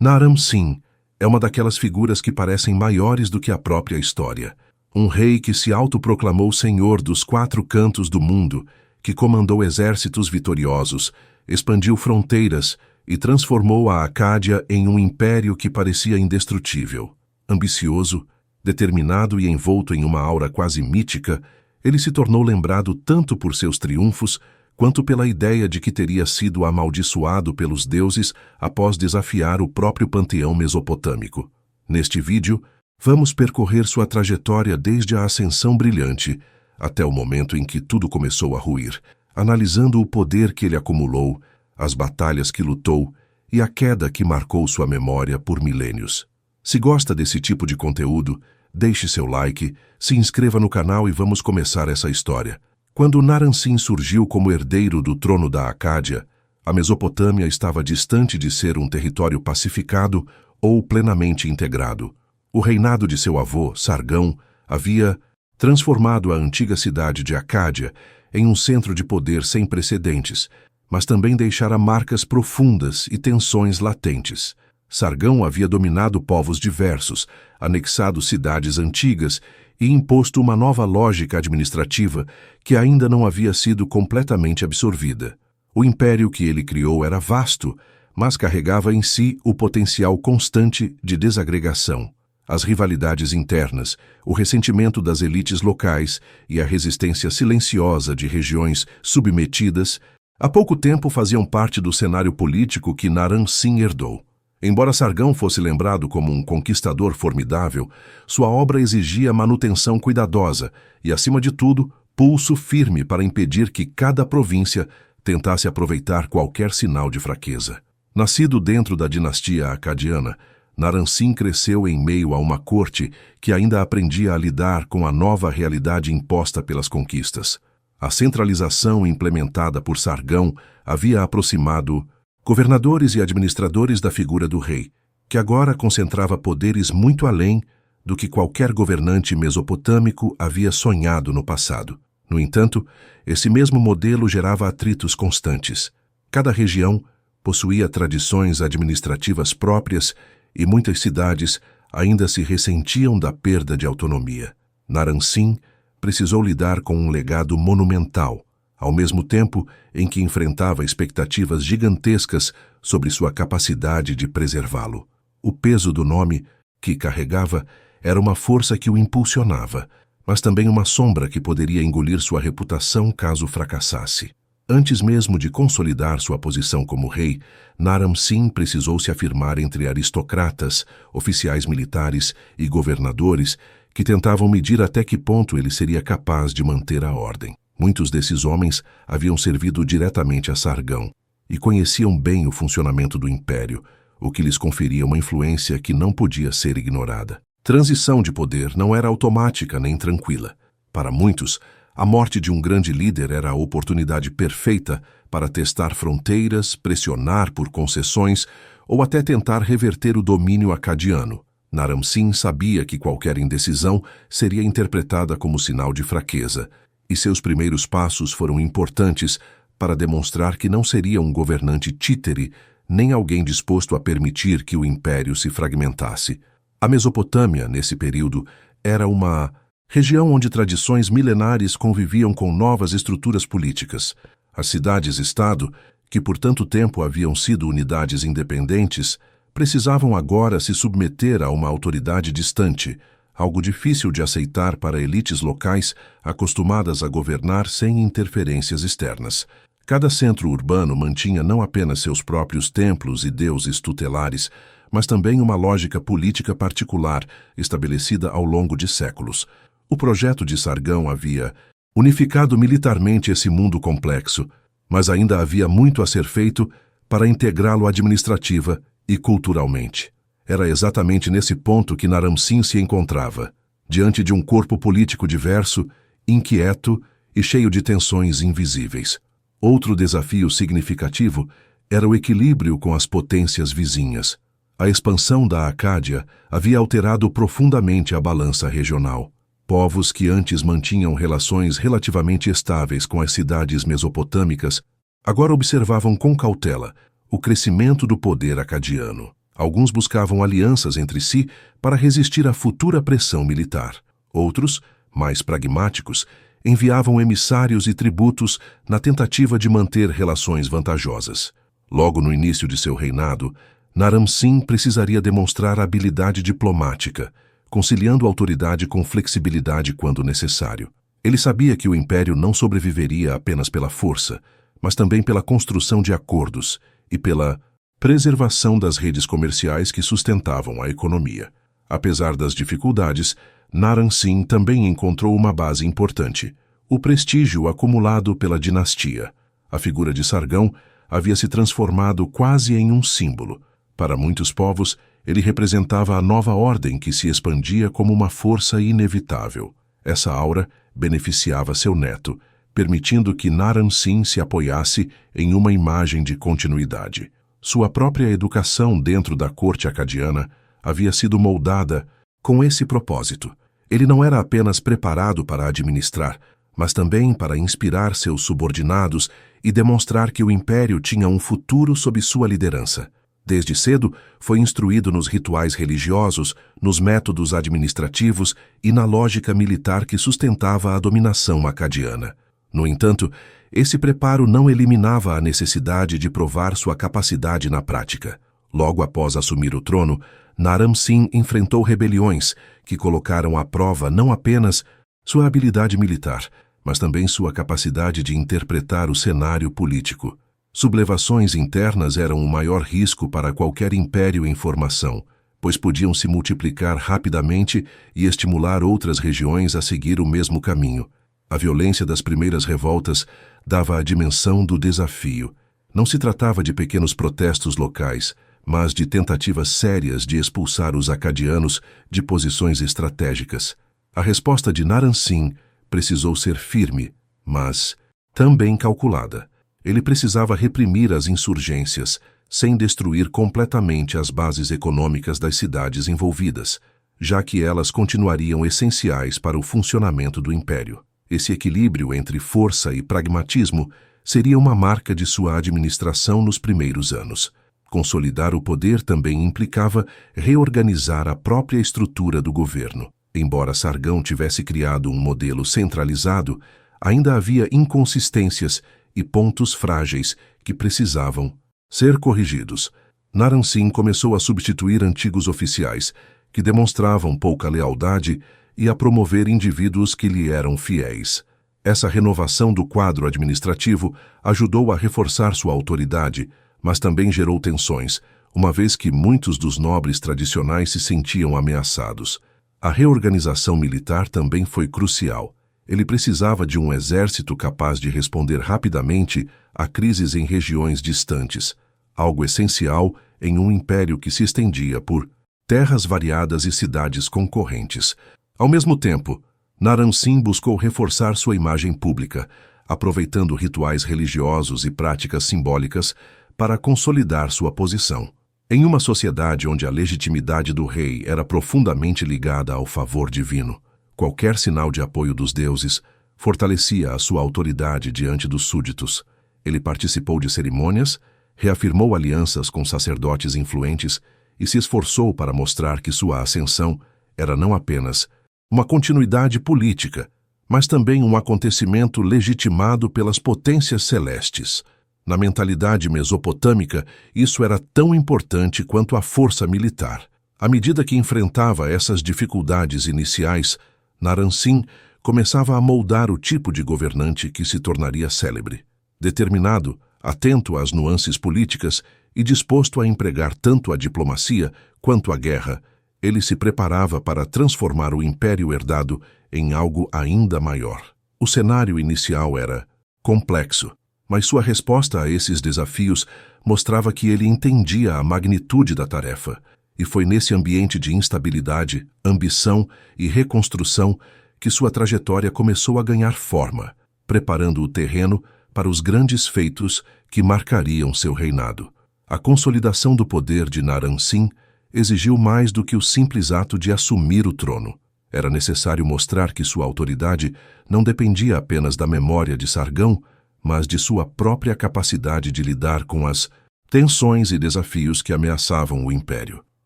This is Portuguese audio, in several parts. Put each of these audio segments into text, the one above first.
Naram-Sin é uma daquelas figuras que parecem maiores do que a própria história. Um rei que se autoproclamou senhor dos 4 cantos do mundo, que comandou exércitos vitoriosos, expandiu fronteiras e transformou a Acádia em um império que parecia indestrutível. Ambicioso, determinado e envolto em uma aura quase mítica, ele se tornou lembrado tanto por seus triunfos quanto pela ideia de que teria sido amaldiçoado pelos deuses após desafiar o próprio panteão mesopotâmico. Neste vídeo, vamos percorrer sua trajetória desde a ascensão brilhante até o momento em que tudo começou a ruir, analisando o poder que ele acumulou, as batalhas que lutou e a queda que marcou sua memória por milênios. Se gosta desse tipo de conteúdo, deixe seu like, se inscreva no canal e vamos começar essa história. Quando Naram-Sin surgiu como herdeiro do trono da Acádia, a Mesopotâmia estava distante de ser um território pacificado ou plenamente integrado. O reinado de seu avô, Sargão, havia transformado a antiga cidade de Acádia em um centro de poder sem precedentes, mas também deixara marcas profundas e tensões latentes. Sargão havia dominado povos diversos, anexado cidades antigas e imposto uma nova lógica administrativa que ainda não havia sido completamente absorvida. O império que ele criou era vasto, mas carregava em si o potencial constante de desagregação. As rivalidades internas, o ressentimento das elites locais e a resistência silenciosa de regiões submetidas, há pouco tempo faziam parte do cenário político que Naram-Sin herdou. Embora Sargão fosse lembrado como um conquistador formidável, sua obra exigia manutenção cuidadosa e, acima de tudo, pulso firme para impedir que cada província tentasse aproveitar qualquer sinal de fraqueza. Nascido dentro da dinastia acadiana, Naram-Sin cresceu em meio a uma corte que ainda aprendia a lidar com a nova realidade imposta pelas conquistas. A centralização implementada por Sargão havia aproximado governadores e administradores da figura do rei, que agora concentrava poderes muito além do que qualquer governante mesopotâmico havia sonhado no passado. No entanto, esse mesmo modelo gerava atritos constantes. Cada região possuía tradições administrativas próprias e muitas cidades ainda se ressentiam da perda de autonomia. Naram-Sin precisou lidar com um legado monumental, ao mesmo tempo em que enfrentava expectativas gigantescas sobre sua capacidade de preservá-lo. O peso do nome que carregava era uma força que o impulsionava, mas também uma sombra que poderia engolir sua reputação caso fracassasse. Antes mesmo de consolidar sua posição como rei, Naram-Sin precisou se afirmar entre aristocratas, oficiais militares e governadores que tentavam medir até que ponto ele seria capaz de manter a ordem. Muitos desses homens haviam servido diretamente a Sargão e conheciam bem o funcionamento do império, o que lhes conferia uma influência que não podia ser ignorada. Transição de poder não era automática nem tranquila. Para muitos, a morte de um grande líder era a oportunidade perfeita para testar fronteiras, pressionar por concessões ou até tentar reverter o domínio acadiano. Naram-Sin sabia que qualquer indecisão seria interpretada como sinal de fraqueza, e seus primeiros passos foram importantes para demonstrar que não seria um governante títere, nem alguém disposto a permitir que o império se fragmentasse. A Mesopotâmia, nesse período, era uma região onde tradições milenares conviviam com novas estruturas políticas. As cidades-estado, que por tanto tempo haviam sido unidades independentes, precisavam agora se submeter a uma autoridade distante, algo difícil de aceitar para elites locais acostumadas a governar sem interferências externas. Cada centro urbano mantinha não apenas seus próprios templos e deuses tutelares, mas também uma lógica política particular estabelecida ao longo de séculos. O projeto de Sargão havia unificado militarmente esse mundo complexo, mas ainda havia muito a ser feito para integrá-lo administrativa e culturalmente. Era exatamente nesse ponto que Naram-Sin se encontrava, diante de um corpo político diverso, inquieto e cheio de tensões invisíveis. Outro desafio significativo era o equilíbrio com as potências vizinhas. A expansão da Acádia havia alterado profundamente a balança regional. Povos que antes mantinham relações relativamente estáveis com as cidades mesopotâmicas agora observavam com cautela o crescimento do poder acadiano. Alguns buscavam alianças entre si para resistir à futura pressão militar. Outros, mais pragmáticos, enviavam emissários e tributos na tentativa de manter relações vantajosas. Logo no início de seu reinado, Naram Sin precisaria demonstrar habilidade diplomática, conciliando autoridade com flexibilidade quando necessário. Ele sabia que o império não sobreviveria apenas pela força, mas também pela construção de acordos e pela preservação das redes comerciais que sustentavam a economia. Apesar das dificuldades, Naram Sin também encontrou uma base importante: o prestígio acumulado pela dinastia. A figura de Sargão havia se transformado quase em um símbolo. Para muitos povos, ele representava a nova ordem que se expandia como uma força inevitável. Essa aura beneficiava seu neto, permitindo que Naram Sin se apoiasse em uma imagem de continuidade. Sua própria educação dentro da corte acadiana havia sido moldada com esse propósito. Ele não era apenas preparado para administrar, mas também para inspirar seus subordinados e demonstrar que o império tinha um futuro sob sua liderança. Desde cedo, foi instruído nos rituais religiosos, nos métodos administrativos e na lógica militar que sustentava a dominação acadiana. No entanto, esse preparo não eliminava a necessidade de provar sua capacidade na prática. Logo após assumir o trono, Naram Sin enfrentou rebeliões que colocaram à prova não apenas sua habilidade militar, mas também sua capacidade de interpretar o cenário político. Sublevações internas eram o maior risco para qualquer império em formação, pois podiam se multiplicar rapidamente e estimular outras regiões a seguir o mesmo caminho. A violência das primeiras revoltas dava a dimensão do desafio. Não se tratava de pequenos protestos locais, mas de tentativas sérias de expulsar os acadianos de posições estratégicas. A resposta de Naram Sin precisou ser firme, mas também calculada. Ele precisava reprimir as insurgências, sem destruir completamente as bases econômicas das cidades envolvidas, já que elas continuariam essenciais para o funcionamento do império. Esse equilíbrio entre força e pragmatismo seria uma marca de sua administração nos primeiros anos. Consolidar o poder também implicava reorganizar a própria estrutura do governo. Embora Sargão tivesse criado um modelo centralizado, ainda havia inconsistências e pontos frágeis que precisavam ser corrigidos. Naram Sin começou a substituir antigos oficiais, que demonstravam pouca lealdade, e a promover indivíduos que lhe eram fiéis. Essa renovação do quadro administrativo ajudou a reforçar sua autoridade, mas também gerou tensões, uma vez que muitos dos nobres tradicionais se sentiam ameaçados. A reorganização militar também foi crucial. Ele precisava de um exército capaz de responder rapidamente a crises em regiões distantes, algo essencial em um império que se estendia por terras variadas e cidades concorrentes. Ao mesmo tempo, Naram Sin buscou reforçar sua imagem pública, aproveitando rituais religiosos e práticas simbólicas para consolidar sua posição. Em uma sociedade onde a legitimidade do rei era profundamente ligada ao favor divino, qualquer sinal de apoio dos deuses fortalecia a sua autoridade diante dos súditos. Ele participou de cerimônias, reafirmou alianças com sacerdotes influentes e se esforçou para mostrar que sua ascensão era não apenas uma continuidade política, mas também um acontecimento legitimado pelas potências celestes. Na mentalidade mesopotâmica, isso era tão importante quanto a força militar. À medida que enfrentava essas dificuldades iniciais, Naram Sin começava a moldar o tipo de governante que se tornaria célebre. Determinado, atento às nuances políticas e disposto a empregar tanto a diplomacia quanto a guerra, ele se preparava para transformar o império herdado em algo ainda maior. O cenário inicial era complexo, mas sua resposta a esses desafios mostrava que ele entendia a magnitude da tarefa, e foi nesse ambiente de instabilidade, ambição e reconstrução que sua trajetória começou a ganhar forma, preparando o terreno para os grandes feitos que marcariam seu reinado. A consolidação do poder de Naram Sin exigiu mais do que o simples ato de assumir o trono. Era necessário mostrar que sua autoridade não dependia apenas da memória de Sargão, mas de sua própria capacidade de lidar com as tensões e desafios que ameaçavam o império.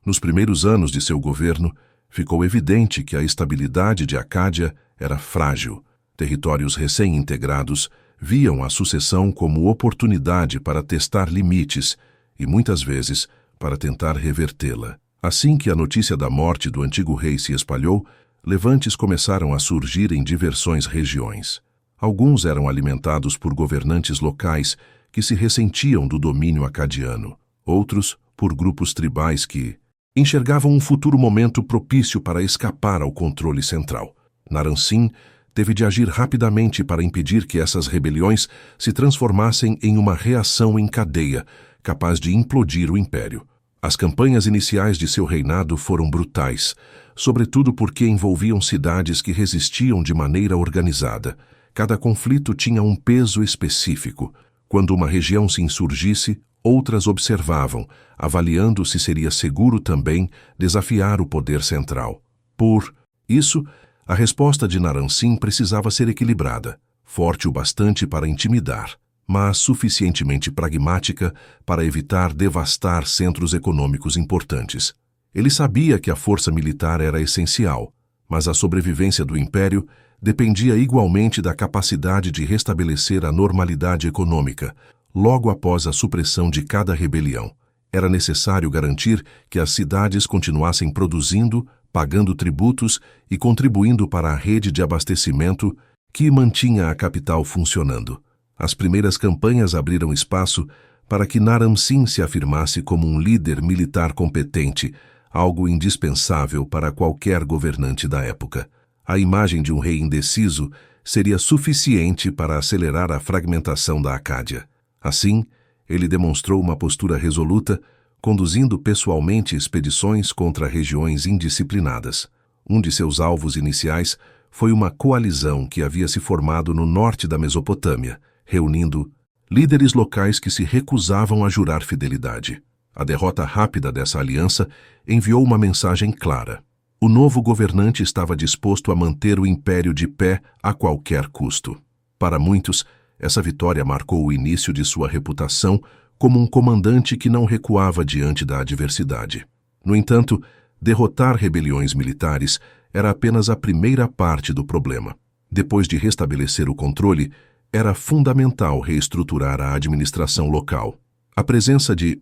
Nos primeiros anos de seu governo, ficou evidente que a estabilidade de Acádia era frágil. Territórios recém-integrados viam a sucessão como oportunidade para testar limites e, muitas vezes, para tentar revertê-la. Assim que a notícia da morte do antigo rei se espalhou, levantes começaram a surgir em diversas regiões. Alguns eram alimentados por governantes locais que se ressentiam do domínio acadiano, outros por grupos tribais que enxergavam um futuro momento propício para escapar ao controle central. Naram-Sin teve de agir rapidamente para impedir que essas rebeliões se transformassem em uma reação em cadeia, capaz de implodir o império. As campanhas iniciais de seu reinado foram brutais, sobretudo porque envolviam cidades que resistiam de maneira organizada. Cada conflito tinha um peso específico. Quando uma região se insurgisse, outras observavam, avaliando se seria seguro também desafiar o poder central. Por isso, a resposta de Naram-Sin precisava ser equilibrada, forte o bastante para intimidar, mas suficientemente pragmática para evitar devastar centros econômicos importantes. Ele sabia que a força militar era essencial, mas a sobrevivência do império dependia igualmente da capacidade de restabelecer a normalidade econômica, logo após a supressão de cada rebelião. Era necessário garantir que as cidades continuassem produzindo, pagando tributos e contribuindo para a rede de abastecimento que mantinha a capital funcionando. As primeiras campanhas abriram espaço para que Naram-Sin se afirmasse como um líder militar competente, algo indispensável para qualquer governante da época. A imagem de um rei indeciso seria suficiente para acelerar a fragmentação da Acádia. Assim, ele demonstrou uma postura resoluta, conduzindo pessoalmente expedições contra regiões indisciplinadas. Um de seus alvos iniciais foi uma coalizão que havia se formado no norte da Mesopotâmia, reunindo líderes locais que se recusavam a jurar fidelidade. A derrota rápida dessa aliança enviou uma mensagem clara. O novo governante estava disposto a manter o império de pé a qualquer custo. Para muitos, essa vitória marcou o início de sua reputação como um comandante que não recuava diante da adversidade. No entanto, derrotar rebeliões militares era apenas a primeira parte do problema. Depois de restabelecer o controle, era fundamental reestruturar a administração local. A presença de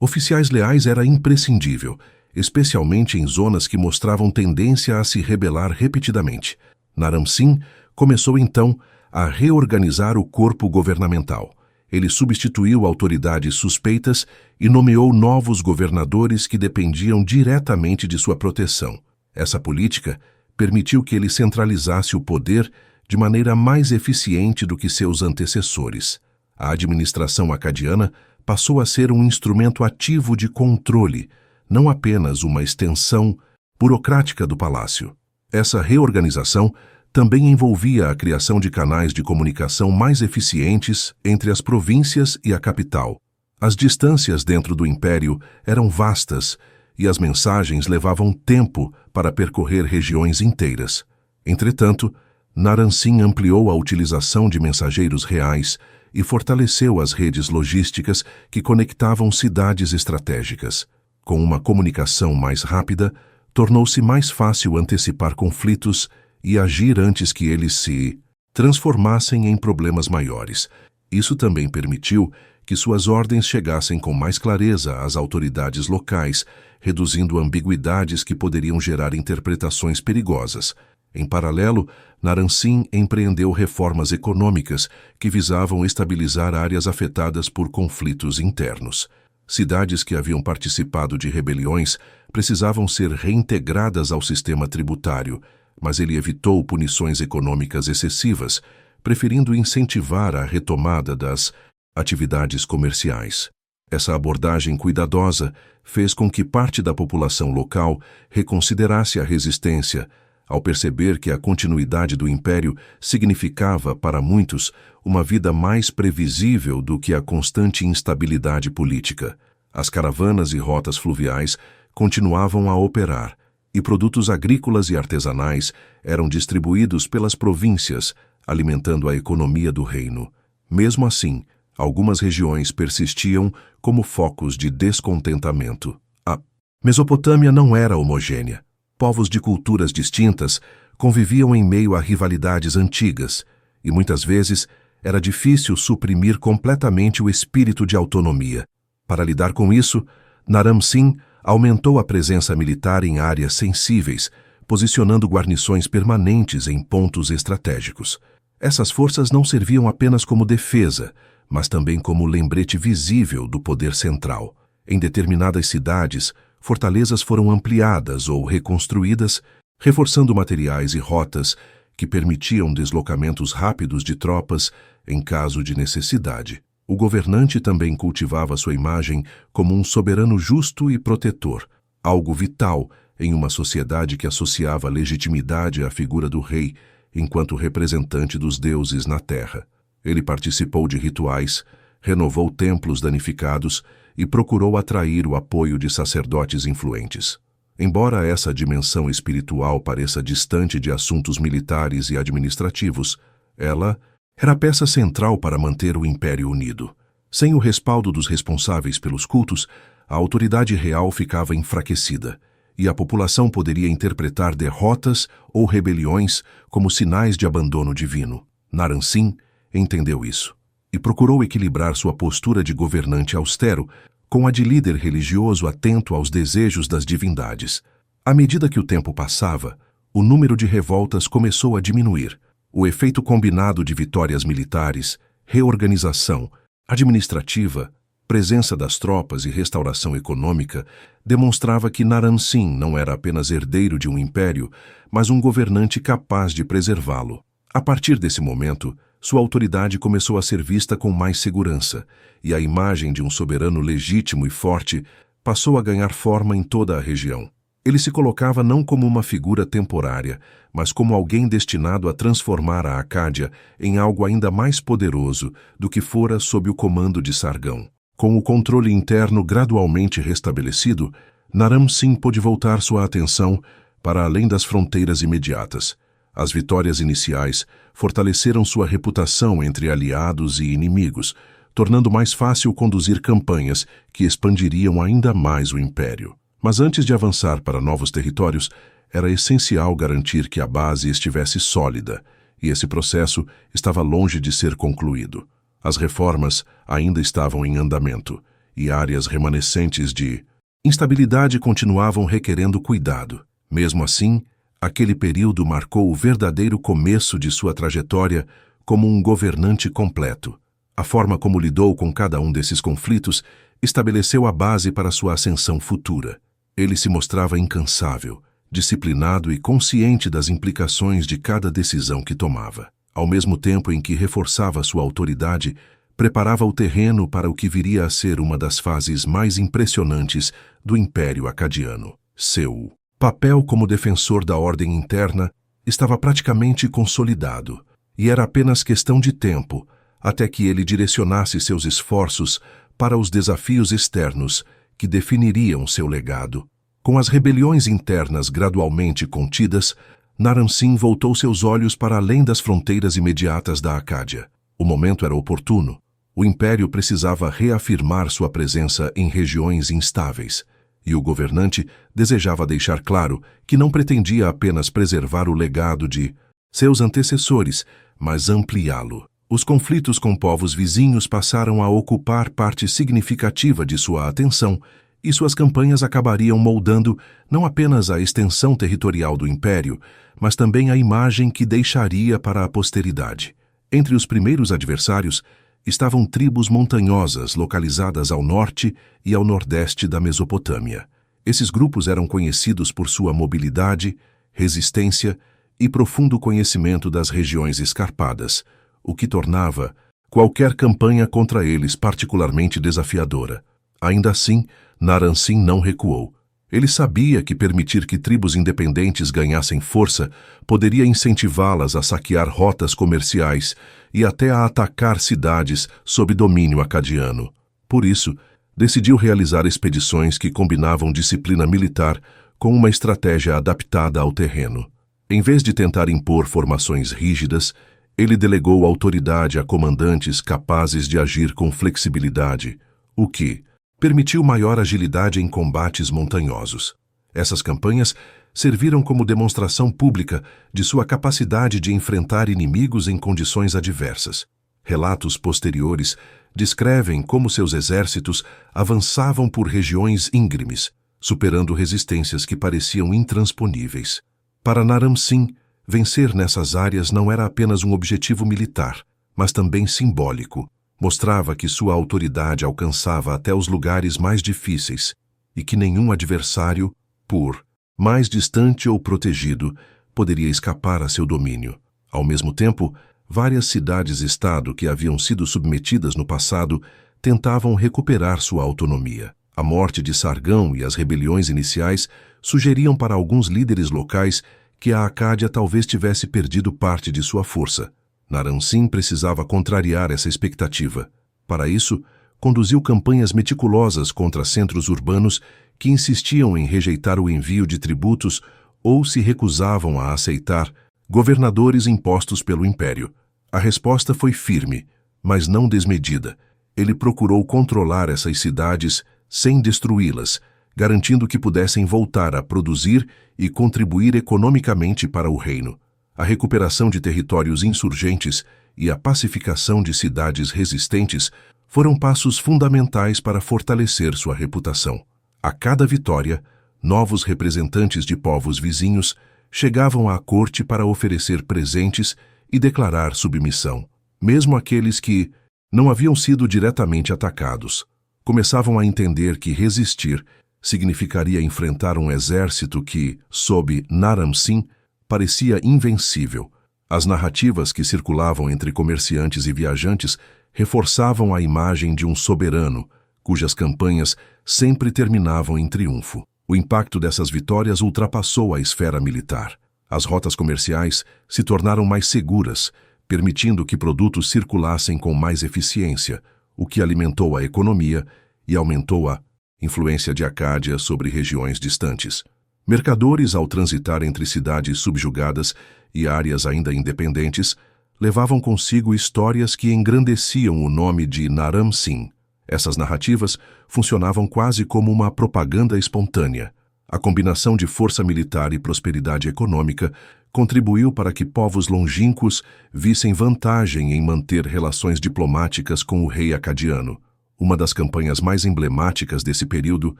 oficiais leais era imprescindível, especialmente em zonas que mostravam tendência a se rebelar repetidamente. Naram-Sin começou então a reorganizar o corpo governamental. Ele substituiu autoridades suspeitas e nomeou novos governadores que dependiam diretamente de sua proteção. Essa política permitiu que ele centralizasse o poder de maneira mais eficiente do que seus antecessores. A administração acadiana passou a ser um instrumento ativo de controle, não apenas uma extensão burocrática do palácio. Essa reorganização também envolvia a criação de canais de comunicação mais eficientes entre as províncias e a capital. As distâncias dentro do império eram vastas e as mensagens levavam tempo para percorrer regiões inteiras. Entretanto, Naram-Sin ampliou a utilização de mensageiros reais e fortaleceu as redes logísticas que conectavam cidades estratégicas. Com uma comunicação mais rápida, tornou-se mais fácil antecipar conflitos e agir antes que eles se transformassem em problemas maiores. Isso também permitiu que suas ordens chegassem com mais clareza às autoridades locais, reduzindo ambiguidades que poderiam gerar interpretações perigosas. Em paralelo, Naram-Sin empreendeu reformas econômicas que visavam estabilizar áreas afetadas por conflitos internos. Cidades que haviam participado de rebeliões precisavam ser reintegradas ao sistema tributário, mas ele evitou punições econômicas excessivas, preferindo incentivar a retomada das atividades comerciais. Essa abordagem cuidadosa fez com que parte da população local reconsiderasse a resistência, ao perceber que a continuidade do império significava, para muitos, uma vida mais previsível do que a constante instabilidade política. As caravanas e rotas fluviais continuavam a operar, e produtos agrícolas e artesanais eram distribuídos pelas províncias, alimentando a economia do reino. Mesmo assim, algumas regiões persistiam como focos de descontentamento. A Mesopotâmia não era homogênea. Povos de culturas distintas conviviam em meio a rivalidades antigas, e muitas vezes era difícil suprimir completamente o espírito de autonomia. Para lidar com isso, Naram-Sin aumentou a presença militar em áreas sensíveis, posicionando guarnições permanentes em pontos estratégicos. Essas forças não serviam apenas como defesa, mas também como lembrete visível do poder central. Em determinadas cidades, fortalezas foram ampliadas ou reconstruídas, reforçando materiais e rotas que permitiam deslocamentos rápidos de tropas em caso de necessidade. O governante também cultivava sua imagem como um soberano justo e protetor, algo vital em uma sociedade que associava legitimidade à figura do rei enquanto representante dos deuses na terra. Ele participou de rituais, renovou templos danificados e procurou atrair o apoio de sacerdotes influentes. Embora essa dimensão espiritual pareça distante de assuntos militares e administrativos, ela era a peça central para manter o Império unido. Sem o respaldo dos responsáveis pelos cultos, a autoridade real ficava enfraquecida, e a população poderia interpretar derrotas ou rebeliões como sinais de abandono divino. Naram-Sin entendeu isso e procurou equilibrar sua postura de governante austero com a de líder religioso atento aos desejos das divindades. À medida que o tempo passava, o número de revoltas começou a diminuir. O efeito combinado de vitórias militares, reorganização administrativa, presença das tropas e restauração econômica demonstrava que Naram-Sin não era apenas herdeiro de um império, mas um governante capaz de preservá-lo. A partir desse momento, sua autoridade começou a ser vista com mais segurança, e a imagem de um soberano legítimo e forte passou a ganhar forma em toda a região. Ele se colocava não como uma figura temporária, mas como alguém destinado a transformar a Acádia em algo ainda mais poderoso do que fora sob o comando de Sargão. Com o controle interno gradualmente restabelecido, Naram-Sin pôde voltar sua atenção para além das fronteiras imediatas. As vitórias iniciais fortaleceram sua reputação entre aliados e inimigos, tornando mais fácil conduzir campanhas que expandiriam ainda mais o império. Mas antes de avançar para novos territórios, era essencial garantir que a base estivesse sólida, e esse processo estava longe de ser concluído. As reformas ainda estavam em andamento, e áreas remanescentes de instabilidade continuavam requerendo cuidado. Mesmo assim, aquele período marcou o verdadeiro começo de sua trajetória como um governante completo. A forma como lidou com cada um desses conflitos estabeleceu a base para sua ascensão futura. Ele se mostrava incansável, disciplinado e consciente das implicações de cada decisão que tomava. Ao mesmo tempo em que reforçava sua autoridade, preparava o terreno para o que viria a ser uma das fases mais impressionantes do Império Acadiano. Seu papel como defensor da ordem interna estava praticamente consolidado, e era apenas questão de tempo até que ele direcionasse seus esforços para os desafios externos que definiriam seu legado. Com as rebeliões internas gradualmente contidas, Naram-Sin voltou seus olhos para além das fronteiras imediatas da Acádia. O momento era oportuno. O Império precisava reafirmar sua presença em regiões instáveis, e o governante desejava deixar claro que não pretendia apenas preservar o legado de seus antecessores, mas ampliá-lo. Os conflitos com povos vizinhos passaram a ocupar parte significativa de sua atenção, e suas campanhas acabariam moldando não apenas a extensão territorial do Império, mas também a imagem que deixaria para a posteridade. Entre os primeiros adversários estavam tribos montanhosas localizadas ao norte e ao nordeste da Mesopotâmia. Esses grupos eram conhecidos por sua mobilidade, resistência e profundo conhecimento das regiões escarpadas, o que tornava qualquer campanha contra eles particularmente desafiadora. Ainda assim, Naram-Sin não recuou. Ele sabia que permitir que tribos independentes ganhassem força poderia incentivá-las a saquear rotas comerciais e até a atacar cidades sob domínio acadiano. Por isso, decidiu realizar expedições que combinavam disciplina militar com uma estratégia adaptada ao terreno. Em vez de tentar impor formações rígidas, Ele delegou autoridade a comandantes capazes de agir com flexibilidade, o que permitiu maior agilidade em combates montanhosos. Essas campanhas serviram como demonstração pública de sua capacidade de enfrentar inimigos em condições adversas. Relatos posteriores descrevem como seus exércitos avançavam por regiões íngremes, superando resistências que pareciam intransponíveis. Para Naram Sin, vencer nessas áreas não era apenas um objetivo militar, mas também simbólico. Mostrava que sua autoridade alcançava até os lugares mais difíceis e que nenhum adversário, por mais distante ou protegido, poderia escapar a seu domínio. Ao mesmo tempo, várias cidades-estado que haviam sido submetidas no passado tentavam recuperar sua autonomia. A morte de Sargão e as rebeliões iniciais sugeriam para alguns líderes locais que a Acádia talvez tivesse perdido parte de sua força. Naram Sin precisava contrariar essa expectativa. Para isso, conduziu campanhas meticulosas contra centros urbanos que insistiam em rejeitar o envio de tributos ou se recusavam a aceitar governadores impostos pelo Império. A resposta foi firme, mas não desmedida. Ele procurou controlar essas cidades sem destruí-las, garantindo que pudessem voltar a produzir e contribuir economicamente para o reino. A recuperação de territórios insurgentes e a pacificação de cidades resistentes foram passos fundamentais para fortalecer sua reputação. A cada vitória, novos representantes de povos vizinhos chegavam à corte para oferecer presentes e declarar submissão. Mesmo aqueles que não haviam sido diretamente atacados começavam a entender que resistir significaria enfrentar um exército que, sob Naram Sin, parecia invencível. As narrativas que circulavam entre comerciantes e viajantes reforçavam a imagem de um soberano, cujas campanhas sempre terminavam em triunfo. O impacto dessas vitórias ultrapassou a esfera militar. As rotas comerciais se tornaram mais seguras, permitindo que produtos circulassem com mais eficiência, o que alimentou a economia e aumentou a influência de Acádia sobre regiões distantes. Mercadores, ao transitar entre cidades subjugadas e áreas ainda independentes, levavam consigo histórias que engrandeciam o nome de Naram Sin. Essas narrativas funcionavam quase como uma propaganda espontânea. A combinação de força militar e prosperidade econômica contribuiu para que povos longínquos vissem vantagem em manter relações diplomáticas com o rei acadiano. Uma das campanhas mais emblemáticas desse período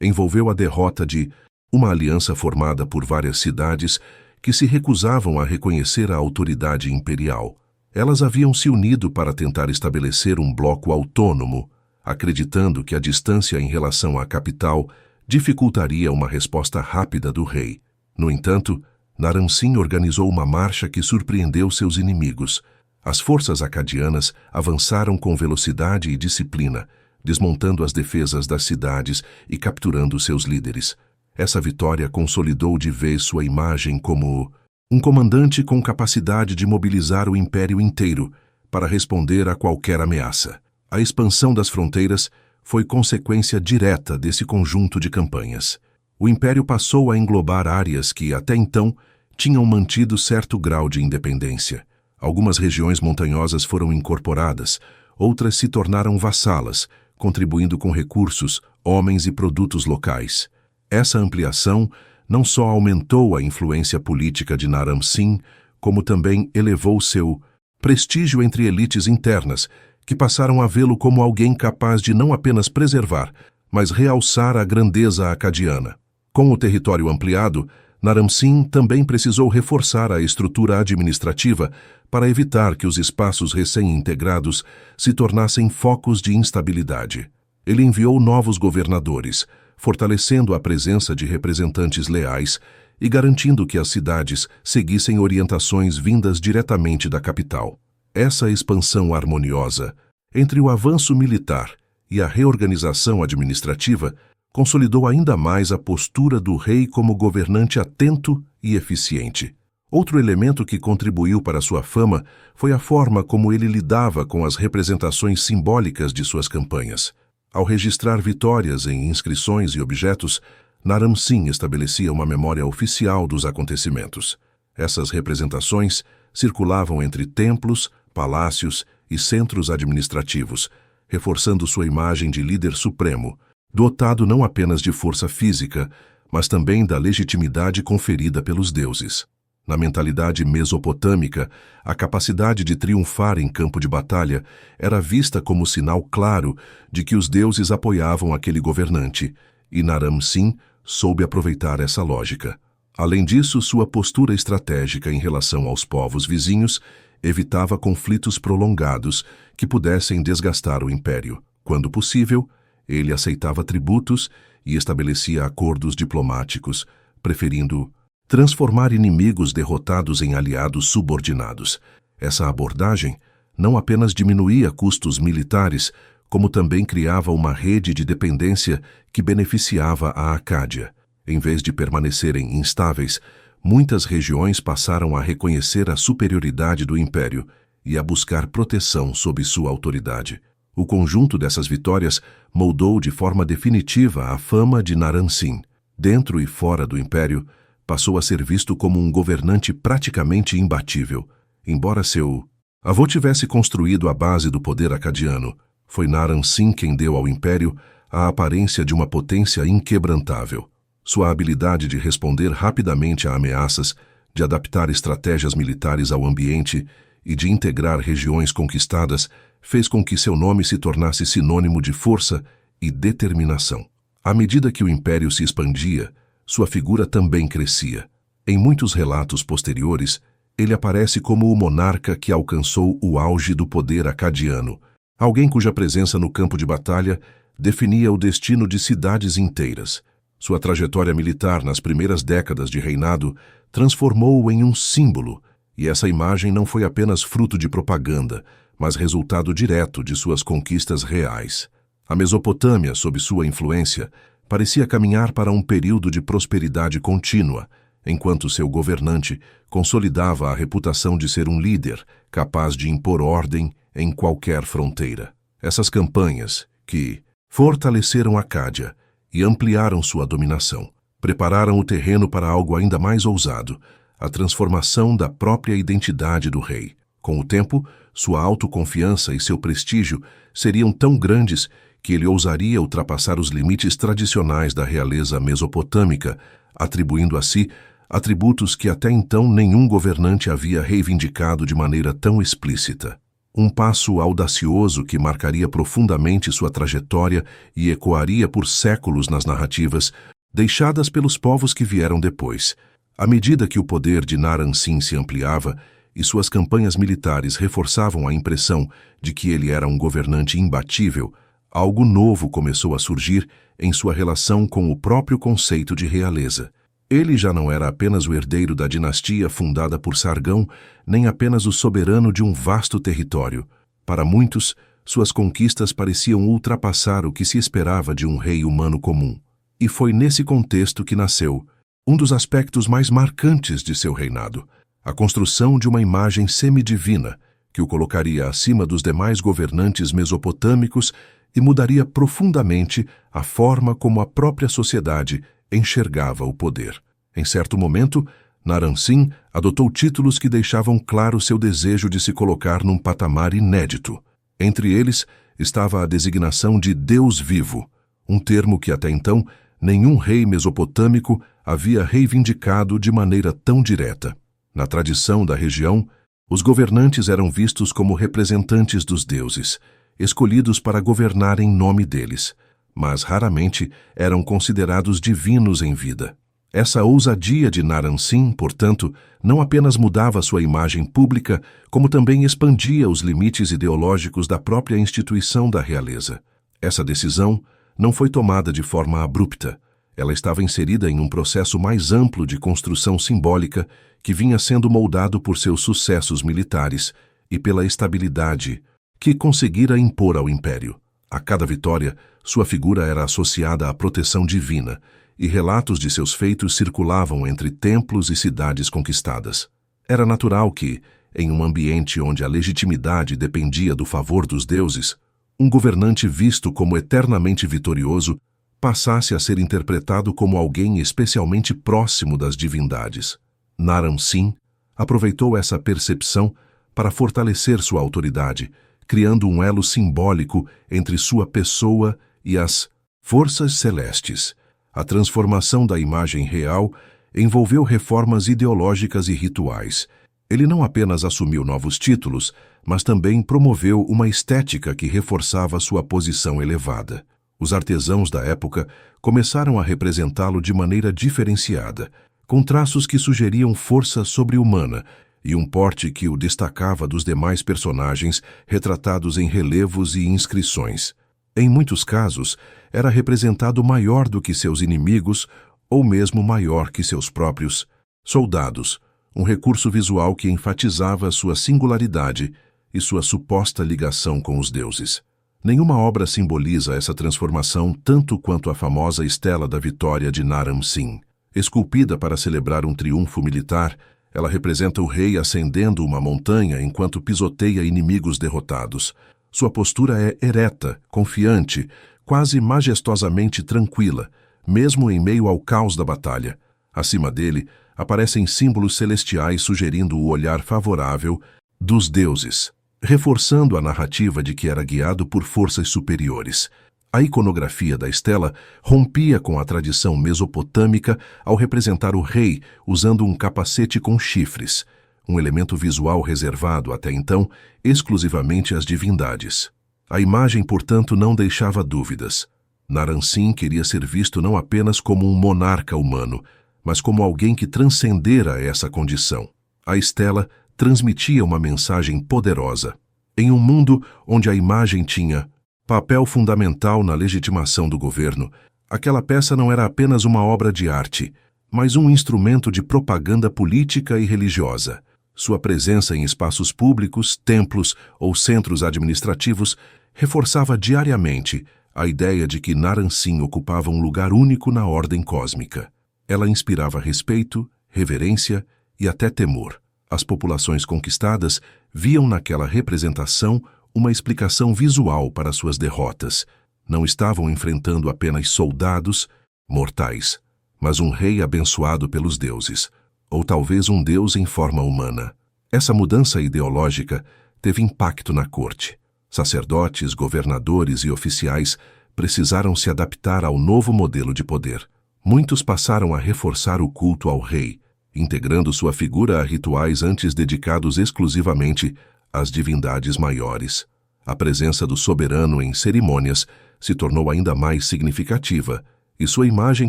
envolveu a derrota de uma aliança formada por várias cidades que se recusavam a reconhecer a autoridade imperial. Elas haviam se unido para tentar estabelecer um bloco autônomo, acreditando que a distância em relação à capital dificultaria uma resposta rápida do rei. No entanto, Naram Sin organizou uma marcha que surpreendeu seus inimigos. As forças acadianas avançaram com velocidade e disciplina, desmontando as defesas das cidades e capturando seus líderes. Essa vitória consolidou de vez sua imagem como um comandante com capacidade de mobilizar o império inteiro para responder a qualquer ameaça. A expansão das fronteiras foi consequência direta desse conjunto de campanhas. O império passou a englobar áreas que, até então, tinham mantido certo grau de independência. Algumas regiões montanhosas foram incorporadas, outras se tornaram vassalas, contribuindo com recursos, homens e produtos locais. Essa ampliação não só aumentou a influência política de Naram Sin, como também elevou seu prestígio entre elites internas, que passaram a vê-lo como alguém capaz de não apenas preservar, mas realçar a grandeza acadiana. Com o território ampliado, Naram Sin também precisou reforçar a estrutura administrativa para evitar que os espaços recém-integrados se tornassem focos de instabilidade. Ele enviou novos governadores, fortalecendo a presença de representantes leais e garantindo que as cidades seguissem orientações vindas diretamente da capital. Essa expansão harmoniosa entre o avanço militar e a reorganização administrativa consolidou ainda mais a postura do rei como governante atento e eficiente. Outro elemento que contribuiu para sua fama foi a forma como ele lidava com as representações simbólicas de suas campanhas. Ao registrar vitórias em inscrições e objetos, Naram Sin estabelecia uma memória oficial dos acontecimentos. Essas representações circulavam entre templos, palácios e centros administrativos, reforçando sua imagem de líder supremo, dotado não apenas de força física, mas também da legitimidade conferida pelos deuses. Na mentalidade mesopotâmica, a capacidade de triunfar em campo de batalha era vista como sinal claro de que os deuses apoiavam aquele governante, e Naram-Sin soube aproveitar essa lógica. Além disso, sua postura estratégica em relação aos povos vizinhos evitava conflitos prolongados que pudessem desgastar o império. Quando possível, ele aceitava tributos e estabelecia acordos diplomáticos, preferindo transformar inimigos derrotados em aliados subordinados. Essa abordagem não apenas diminuía custos militares, como também criava uma rede de dependência que beneficiava a Acádia. Em vez de permanecerem instáveis, muitas regiões passaram a reconhecer a superioridade do império e a buscar proteção sob sua autoridade. O conjunto dessas vitórias moldou de forma definitiva a fama de Naram-Sin. Dentro e fora do império, passou a ser visto como um governante praticamente imbatível. Embora seu avô tivesse construído a base do poder acadiano, foi Naram-Sin quem deu ao império a aparência de uma potência inquebrantável. Sua habilidade de responder rapidamente a ameaças, de adaptar estratégias militares ao ambiente e de integrar regiões conquistadas fez com que seu nome se tornasse sinônimo de força e determinação. À medida que o império se expandia, sua figura também crescia. Em muitos relatos posteriores, ele aparece como o monarca que alcançou o auge do poder acadiano, alguém cuja presença no campo de batalha definia o destino de cidades inteiras. Sua trajetória militar nas primeiras décadas de reinado transformou-o em um símbolo, e essa imagem não foi apenas fruto de propaganda, mas resultado direto de suas conquistas reais. A Mesopotâmia, sob sua influência, parecia caminhar para um período de prosperidade contínua, enquanto seu governante consolidava a reputação de ser um líder capaz de impor ordem em qualquer fronteira. Essas campanhas, que fortaleceram Acádia e ampliaram sua dominação, prepararam o terreno para algo ainda mais ousado, a transformação da própria identidade do rei. Com o tempo, sua autoconfiança e seu prestígio seriam tão grandes que ele ousaria ultrapassar os limites tradicionais da realeza mesopotâmica, atribuindo a si atributos que até então nenhum governante havia reivindicado de maneira tão explícita. Um passo audacioso que marcaria profundamente sua trajetória e ecoaria por séculos nas narrativas deixadas pelos povos que vieram depois. À medida que o poder de Naram-Sin se ampliava e suas campanhas militares reforçavam a impressão de que ele era um governante imbatível, algo novo começou a surgir em sua relação com o próprio conceito de realeza. Ele já não era apenas o herdeiro da dinastia fundada por Sargão, nem apenas o soberano de um vasto território. Para muitos, suas conquistas pareciam ultrapassar o que se esperava de um rei humano comum. E foi nesse contexto que nasceu um dos aspectos mais marcantes de seu reinado, a construção de uma imagem semidivina, que o colocaria acima dos demais governantes mesopotâmicos e mudaria profundamente a forma como a própria sociedade enxergava o poder. Em certo momento, Naram-Sin adotou títulos que deixavam claro seu desejo de se colocar num patamar inédito. Entre eles estava a designação de Deus vivo, um termo que até então nenhum rei mesopotâmico havia reivindicado de maneira tão direta. Na tradição da região, os governantes eram vistos como representantes dos deuses, escolhidos para governar em nome deles, mas raramente eram considerados divinos em vida. Essa ousadia de Naram-Sin, portanto, não apenas mudava sua imagem pública, como também expandia os limites ideológicos da própria instituição da realeza. Essa decisão não foi tomada de forma abrupta. Ela estava inserida em um processo mais amplo de construção simbólica que vinha sendo moldado por seus sucessos militares e pela estabilidade que conseguira impor ao império. A cada vitória, sua figura era associada à proteção divina, e relatos de seus feitos circulavam entre templos e cidades conquistadas. Era natural que, em um ambiente onde a legitimidade dependia do favor dos deuses, um governante visto como eternamente vitorioso passasse a ser interpretado como alguém especialmente próximo das divindades. Naram-Sin aproveitou essa percepção para fortalecer sua autoridade, criando um elo simbólico entre sua pessoa e as forças celestes. A transformação da imagem real envolveu reformas ideológicas e rituais. Ele não apenas assumiu novos títulos, mas também promoveu uma estética que reforçava sua posição elevada. Os artesãos da época começaram a representá-lo de maneira diferenciada, com traços que sugeriam força sobre-humana e um porte que o destacava dos demais personagens retratados em relevos e inscrições. Em muitos casos, era representado maior do que seus inimigos ou mesmo maior que seus próprios soldados, um recurso visual que enfatizava sua singularidade e sua suposta ligação com os deuses. Nenhuma obra simboliza essa transformação tanto quanto a famosa Estela da Vitória de Naram Sin. Esculpida para celebrar um triunfo militar, ela representa o rei ascendendo uma montanha enquanto pisoteia inimigos derrotados. Sua postura é ereta, confiante, quase majestosamente tranquila, mesmo em meio ao caos da batalha. Acima dele, aparecem símbolos celestiais sugerindo o olhar favorável dos deuses, reforçando a narrativa de que era guiado por forças superiores. A iconografia da estela rompia com a tradição mesopotâmica ao representar o rei usando um capacete com chifres, um elemento visual reservado até então exclusivamente às divindades. A imagem, portanto, não deixava dúvidas. Naram Sin queria ser visto não apenas como um monarca humano, mas como alguém que transcendera essa condição. A estela transmitia uma mensagem poderosa. Em um mundo onde a imagem tinha papel fundamental na legitimação do governo, aquela peça não era apenas uma obra de arte, mas um instrumento de propaganda política e religiosa. Sua presença em espaços públicos, templos ou centros administrativos reforçava diariamente a ideia de que Naram Sin ocupava um lugar único na ordem cósmica. Ela inspirava respeito, reverência e até temor. As populações conquistadas viam naquela representação uma explicação visual para suas derrotas. Não estavam enfrentando apenas soldados mortais, mas um rei abençoado pelos deuses, ou talvez um deus em forma humana. Essa mudança ideológica teve impacto na corte. Sacerdotes, governadores e oficiais precisaram se adaptar ao novo modelo de poder. Muitos passaram a reforçar o culto ao rei, integrando sua figura a rituais antes dedicados exclusivamente às divindades maiores. A presença do soberano em cerimônias se tornou ainda mais significativa, e sua imagem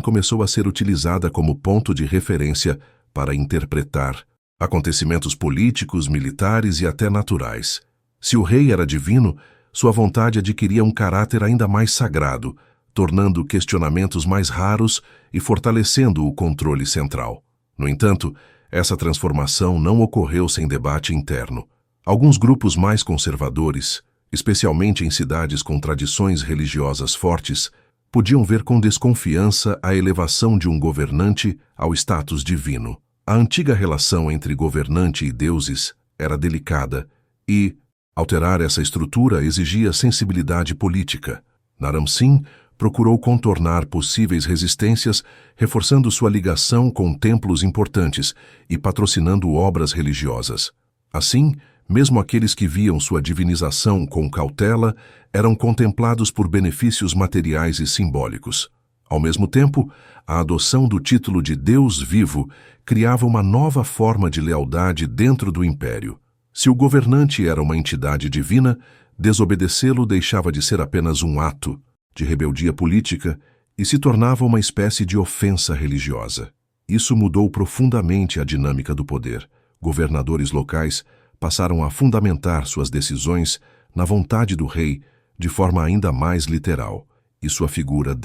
começou a ser utilizada como ponto de referência para interpretar acontecimentos políticos, militares e até naturais. Se o rei era divino, sua vontade adquiria um caráter ainda mais sagrado, tornando questionamentos mais raros e fortalecendo o controle central. No entanto, essa transformação não ocorreu sem debate interno. Alguns grupos mais conservadores, especialmente em cidades com tradições religiosas fortes, podiam ver com desconfiança a elevação de um governante ao status divino. A antiga relação entre governante e deuses era delicada e alterar essa estrutura exigia sensibilidade política. Naram Sin procurou contornar possíveis resistências, reforçando sua ligação com templos importantes e patrocinando obras religiosas. Assim, mesmo aqueles que viam sua divinização com cautela eram contemplados por benefícios materiais e simbólicos. Ao mesmo tempo, a adoção do título de Deus vivo criava uma nova forma de lealdade dentro do império. Se o governante era uma entidade divina, desobedecê-lo deixava de ser apenas um ato de rebeldia política e se tornava uma espécie de ofensa religiosa. Isso mudou profundamente a dinâmica do poder. Governadores locais passaram a fundamentar suas decisões na vontade do rei de forma ainda mais literal, e sua figura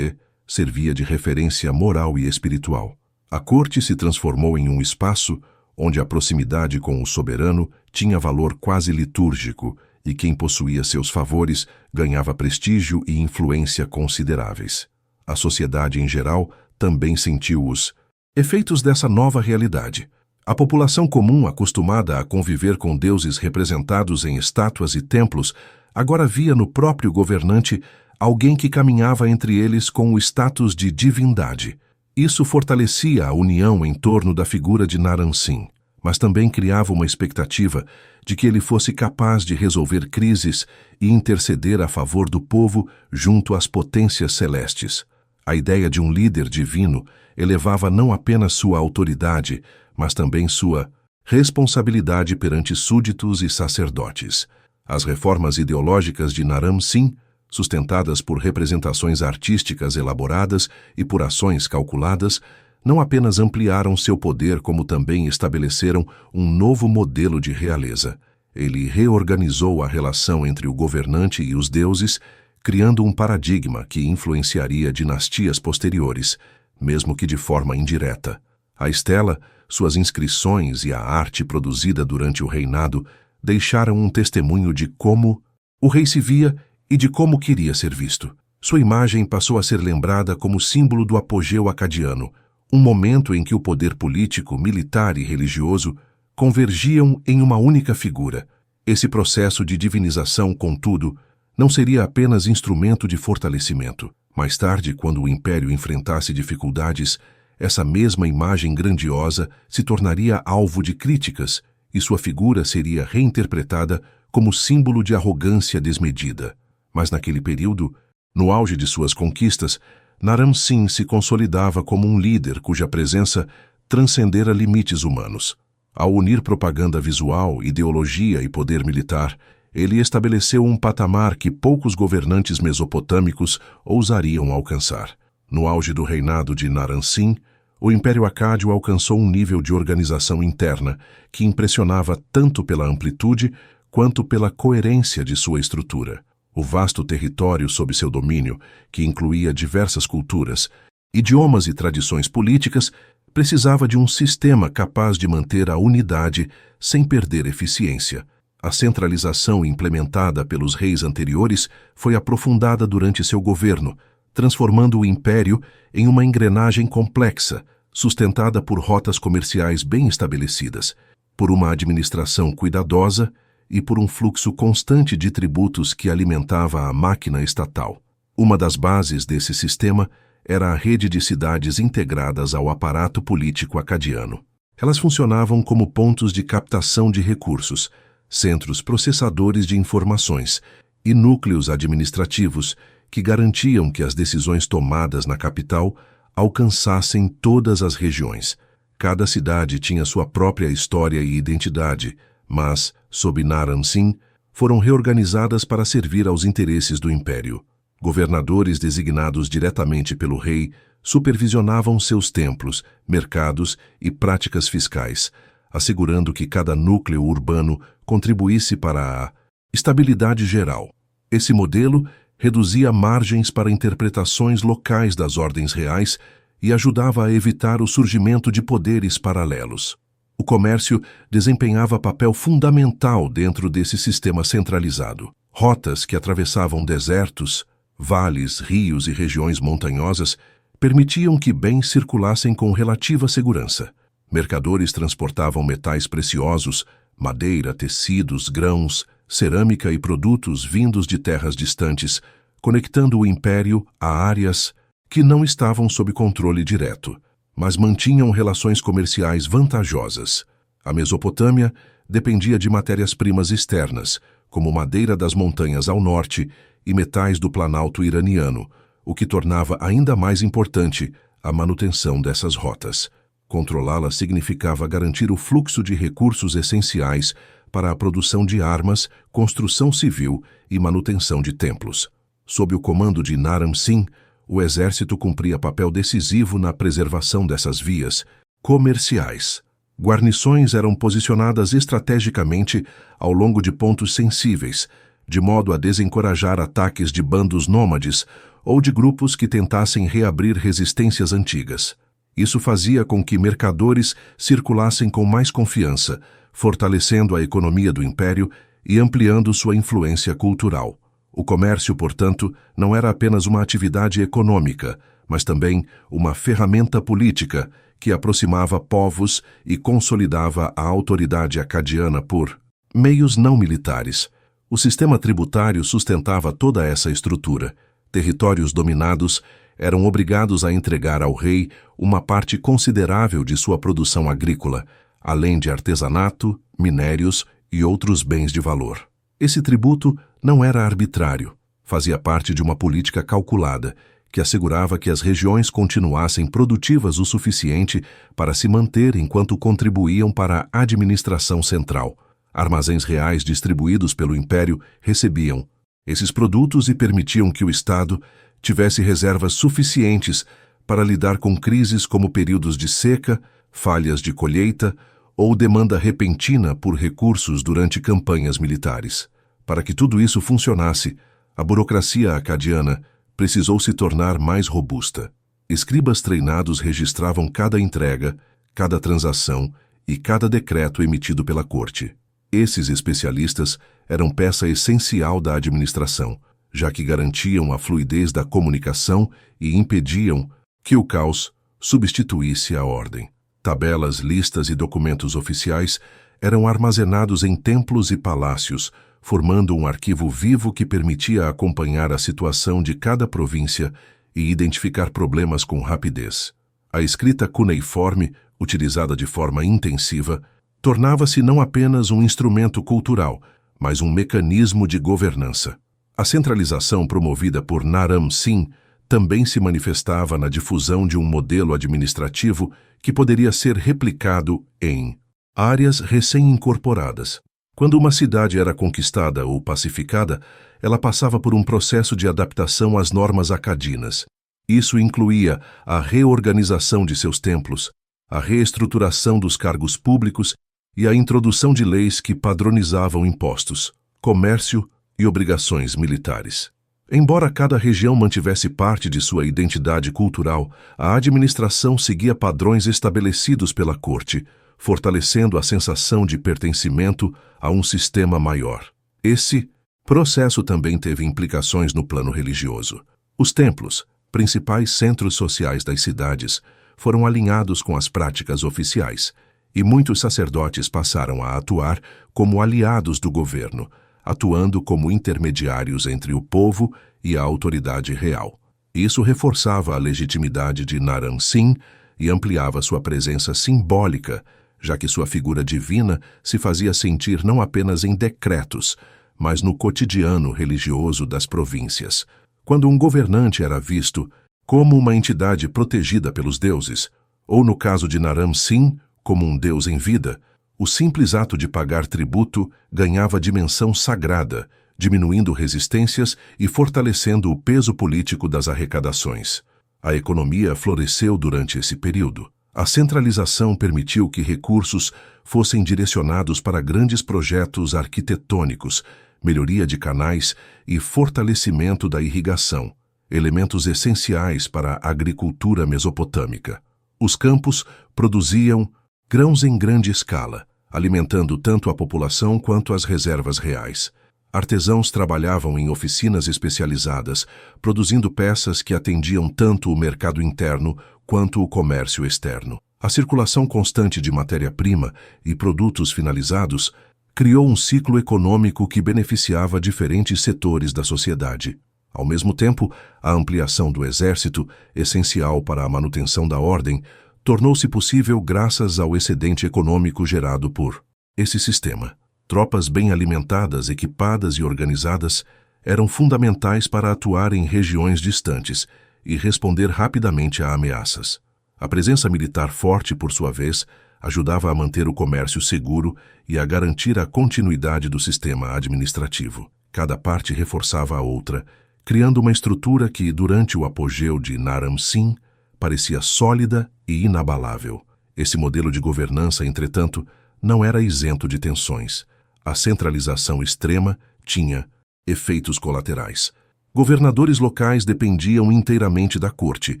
servia de referência moral e espiritual. A corte se transformou em um espaço onde a proximidade com o soberano tinha valor quase litúrgico e quem possuía seus favores ganhava prestígio e influência consideráveis. A sociedade em geral também sentiu os efeitos dessa nova realidade. A população comum, acostumada a conviver com deuses representados em estátuas e templos, agora via no próprio governante alguém que caminhava entre eles com o status de divindade. Isso fortalecia a união em torno da figura de Naram Sin. mas também criava uma expectativa de que ele fosse capaz de resolver crises e interceder a favor do povo junto às potências celestes. A ideia de um líder divino elevava não apenas sua autoridade, mas também sua responsabilidade perante súditos e sacerdotes. As reformas ideológicas de Naram Sin, sustentadas por representações artísticas elaboradas e por ações calculadas, não apenas ampliaram seu poder, como também estabeleceram um novo modelo de realeza. Ele reorganizou a relação entre o governante e os deuses, criando um paradigma que influenciaria dinastias posteriores, mesmo que de forma indireta. A estela, suas inscrições e a arte produzida durante o reinado deixaram um testemunho de como o rei se via e de como queria ser visto. Sua imagem passou a ser lembrada como símbolo do apogeu acadiano, um momento em que o poder político, militar e religioso convergiam em uma única figura. Esse processo de divinização, contudo, não seria apenas instrumento de fortalecimento. Mais tarde, quando o império enfrentasse dificuldades, essa mesma imagem grandiosa se tornaria alvo de críticas e sua figura seria reinterpretada como símbolo de arrogância desmedida. Mas naquele período, no auge de suas conquistas, Naram Sin se consolidava como um líder cuja presença transcendera limites humanos. Ao unir propaganda visual, ideologia e poder militar, ele estabeleceu um patamar que poucos governantes mesopotâmicos ousariam alcançar. No auge do reinado de Naram Sin, o Império Acádio alcançou um nível de organização interna que impressionava tanto pela amplitude quanto pela coerência de sua estrutura. O vasto território sob seu domínio, que incluía diversas culturas, idiomas e tradições políticas, precisava de um sistema capaz de manter a unidade sem perder eficiência. A centralização implementada pelos reis anteriores foi aprofundada durante seu governo, transformando o império em uma engrenagem complexa, sustentada por rotas comerciais bem estabelecidas, por uma administração cuidadosa e por um fluxo constante de tributos que alimentava a máquina estatal. Uma das bases desse sistema era a rede de cidades integradas ao aparato político acadiano. Elas funcionavam como pontos de captação de recursos, centros processadores de informações e núcleos administrativos que garantiam que as decisões tomadas na capital alcançassem todas as regiões. Cada cidade tinha sua própria história e identidade, mas, sob Naram Sin, foram reorganizadas para servir aos interesses do império. Governadores designados diretamente pelo rei supervisionavam seus templos, mercados e práticas fiscais, assegurando que cada núcleo urbano contribuísse para a estabilidade geral. Esse modelo reduzia margens para interpretações locais das ordens reais e ajudava a evitar o surgimento de poderes paralelos. O comércio desempenhava papel fundamental dentro desse sistema centralizado. Rotas que atravessavam desertos, vales, rios e regiões montanhosas permitiam que bens circulassem com relativa segurança. Mercadores transportavam metais preciosos, madeira, tecidos, grãos, cerâmica e produtos vindos de terras distantes, conectando o império a áreas que não estavam sob controle direto, mas mantinham relações comerciais vantajosas. A Mesopotâmia dependia de matérias-primas externas, como madeira das montanhas ao norte e metais do planalto iraniano, o que tornava ainda mais importante a manutenção dessas rotas. Controlá-las significava garantir o fluxo de recursos essenciais para a produção de armas, construção civil e manutenção de templos. Sob o comando de Naram Sin, o exército cumpria papel decisivo na preservação dessas vias comerciais. Guarnições eram posicionadas estrategicamente ao longo de pontos sensíveis, de modo a desencorajar ataques de bandos nômades ou de grupos que tentassem reabrir resistências antigas. Isso fazia com que mercadores circulassem com mais confiança, fortalecendo a economia do império e ampliando sua influência cultural. O comércio, portanto, não era apenas uma atividade econômica, mas também uma ferramenta política que aproximava povos e consolidava a autoridade acadiana por meios não militares. O sistema tributário sustentava toda essa estrutura. Territórios dominados eram obrigados a entregar ao rei uma parte considerável de sua produção agrícola, além de artesanato, minérios e outros bens de valor. Esse tributo não era arbitrário, fazia parte de uma política calculada, que assegurava que as regiões continuassem produtivas o suficiente para se manter enquanto contribuíam para a administração central. Armazéns reais distribuídos pelo Império recebiam esses produtos e permitiam que o Estado tivesse reservas suficientes para lidar com crises como períodos de seca, falhas de colheita ou demanda repentina por recursos durante campanhas militares. Para que tudo isso funcionasse, a burocracia acadiana precisou se tornar mais robusta. Escribas treinados registravam cada entrega, cada transação e cada decreto emitido pela corte. Esses especialistas eram peça essencial da administração, já que garantiam a fluidez da comunicação e impediam que o caos substituísse a ordem. Tabelas, listas e documentos oficiais eram armazenados em templos e palácios, formando um arquivo vivo que permitia acompanhar a situação de cada província e identificar problemas com rapidez. A escrita cuneiforme, utilizada de forma intensiva, tornava-se não apenas um instrumento cultural, mas um mecanismo de governança. A centralização promovida por Naram-Sin também se manifestava na difusão de um modelo administrativo que poderia ser replicado em áreas recém-incorporadas. Quando uma cidade era conquistada ou pacificada, ela passava por um processo de adaptação às normas acadinas. Isso incluía a reorganização de seus templos, a reestruturação dos cargos públicos e a introdução de leis que padronizavam impostos, comércio e obrigações militares. Embora cada região mantivesse parte de sua identidade cultural, a administração seguia padrões estabelecidos pela corte, fortalecendo a sensação de pertencimento a um sistema maior. Esse processo também teve implicações no plano religioso. Os templos, principais centros sociais das cidades, foram alinhados com as práticas oficiais, e muitos sacerdotes passaram a atuar como aliados do governo, atuando como intermediários entre o povo e a autoridade real. Isso reforçava a legitimidade de Naram-Sin e ampliava sua presença simbólica, já que sua figura divina se fazia sentir não apenas em decretos, mas no cotidiano religioso das províncias. Quando um governante era visto como uma entidade protegida pelos deuses, ou no caso de Naram-Sin, como um deus em vida, o simples ato de pagar tributo ganhava dimensão sagrada, diminuindo resistências e fortalecendo o peso político das arrecadações. A economia floresceu durante esse período. A centralização permitiu que recursos fossem direcionados para grandes projetos arquitetônicos, melhoria de canais e fortalecimento da irrigação, elementos essenciais para a agricultura mesopotâmica. Os campos produziam grãos em grande escala, alimentando tanto a população quanto as reservas reais. Artesãos trabalhavam em oficinas especializadas, produzindo peças que atendiam tanto o mercado interno quanto o comércio externo. A circulação constante de matéria-prima e produtos finalizados criou um ciclo econômico que beneficiava diferentes setores da sociedade. Ao mesmo tempo, a ampliação do exército, essencial para a manutenção da ordem, tornou-se possível graças ao excedente econômico gerado por esse sistema. Tropas bem alimentadas, equipadas e organizadas eram fundamentais para atuar em regiões distantes e responder rapidamente a ameaças. A presença militar forte, por sua vez, ajudava a manter o comércio seguro e a garantir a continuidade do sistema administrativo. Cada parte reforçava a outra, criando uma estrutura que, durante o apogeu de Naram-Sin, parecia sólida e inabalável. Esse modelo de governança, entretanto, não era isento de tensões. A centralização extrema tinha efeitos colaterais. Governadores locais dependiam inteiramente da corte,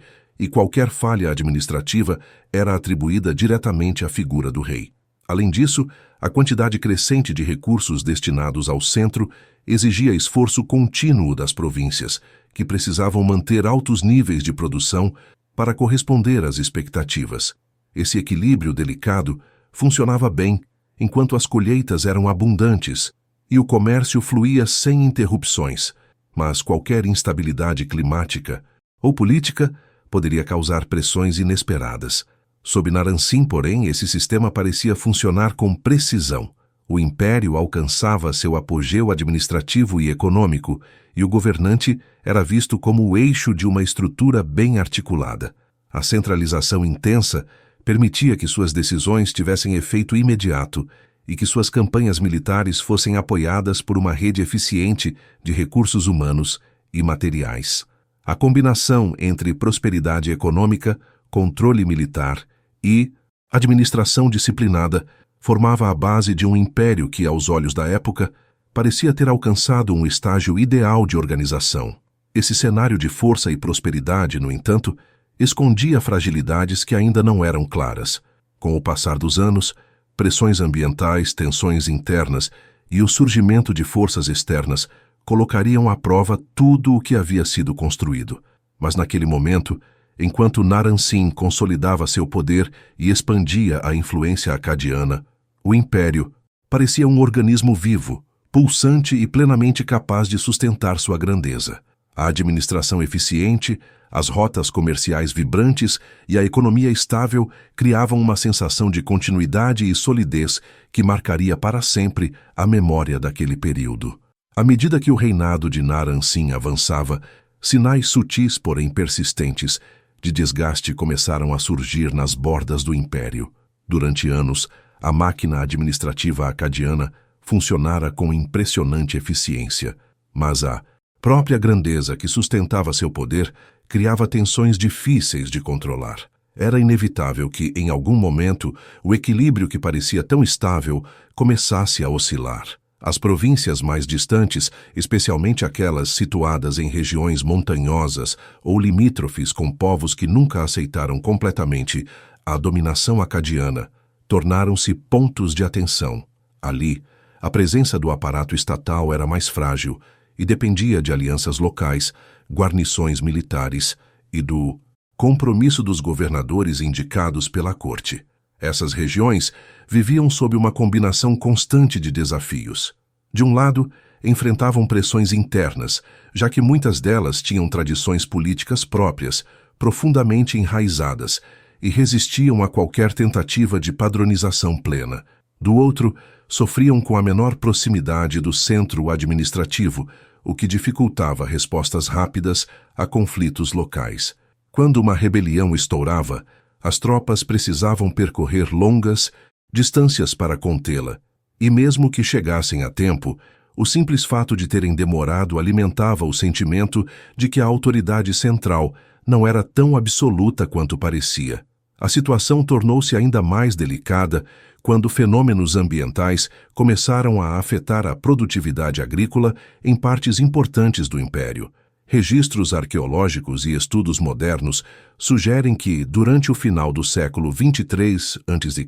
e qualquer falha administrativa era atribuída diretamente à figura do rei. Além disso, a quantidade crescente de recursos destinados ao centro exigia esforço contínuo das províncias, que precisavam manter altos níveis de produção para corresponder às expectativas. Esse equilíbrio delicado funcionava bem enquanto as colheitas eram abundantes e o comércio fluía sem interrupções, mas qualquer instabilidade climática ou política poderia causar pressões inesperadas. Sob Naram-Sin, porém, esse sistema parecia funcionar com precisão. O império alcançava seu apogeu administrativo e econômico, e o governante era visto como o eixo de uma estrutura bem articulada. A centralização intensa permitia que suas decisões tivessem efeito imediato e que suas campanhas militares fossem apoiadas por uma rede eficiente de recursos humanos e materiais. A combinação entre prosperidade econômica, controle militar e administração disciplinada formava a base de um império que, aos olhos da época, parecia ter alcançado um estágio ideal de organização. Esse cenário de força e prosperidade, no entanto, escondia fragilidades que ainda não eram claras. Com o passar dos anos, pressões ambientais, tensões internas e o surgimento de forças externas colocariam à prova tudo o que havia sido construído. Mas naquele momento, enquanto Naram-Sin consolidava seu poder e expandia a influência acadiana, o império parecia um organismo vivo, pulsante e plenamente capaz de sustentar sua grandeza. A administração eficiente, as rotas comerciais vibrantes e a economia estável criavam uma sensação de continuidade e solidez que marcaria para sempre a memória daquele período. À medida que o reinado de Naram-Sin avançava, sinais sutis, porém persistentes, de desgaste começaram a surgir nas bordas do império. Durante anos, a máquina administrativa acadiana funcionara com impressionante eficiência, mas a própria grandeza que sustentava seu poder criava tensões difíceis de controlar. Era inevitável que, em algum momento, o equilíbrio que parecia tão estável começasse a oscilar. As províncias mais distantes, especialmente aquelas situadas em regiões montanhosas ou limítrofes com povos que nunca aceitaram completamente a dominação acadiana, tornaram-se pontos de atenção. Ali, a presença do aparato estatal era mais frágil e dependia de alianças locais, guarnições militares e do compromisso dos governadores indicados pela corte. Essas regiões viviam sob uma combinação constante de desafios. De um lado, enfrentavam pressões internas, já que muitas delas tinham tradições políticas próprias, profundamente enraizadas, e resistiam a qualquer tentativa de padronização plena. Do outro, sofriam com a menor proximidade do centro administrativo, o que dificultava respostas rápidas a conflitos locais. Quando uma rebelião estourava, as tropas precisavam percorrer longas distâncias para contê-la, e mesmo que chegassem a tempo, o simples fato de terem demorado alimentava o sentimento de que a autoridade central não era tão absoluta quanto parecia. A situação tornou-se ainda mais delicada quando fenômenos ambientais começaram a afetar a produtividade agrícola em partes importantes do império. Registros arqueológicos e estudos modernos sugerem que, durante o final do século 23 a.C.,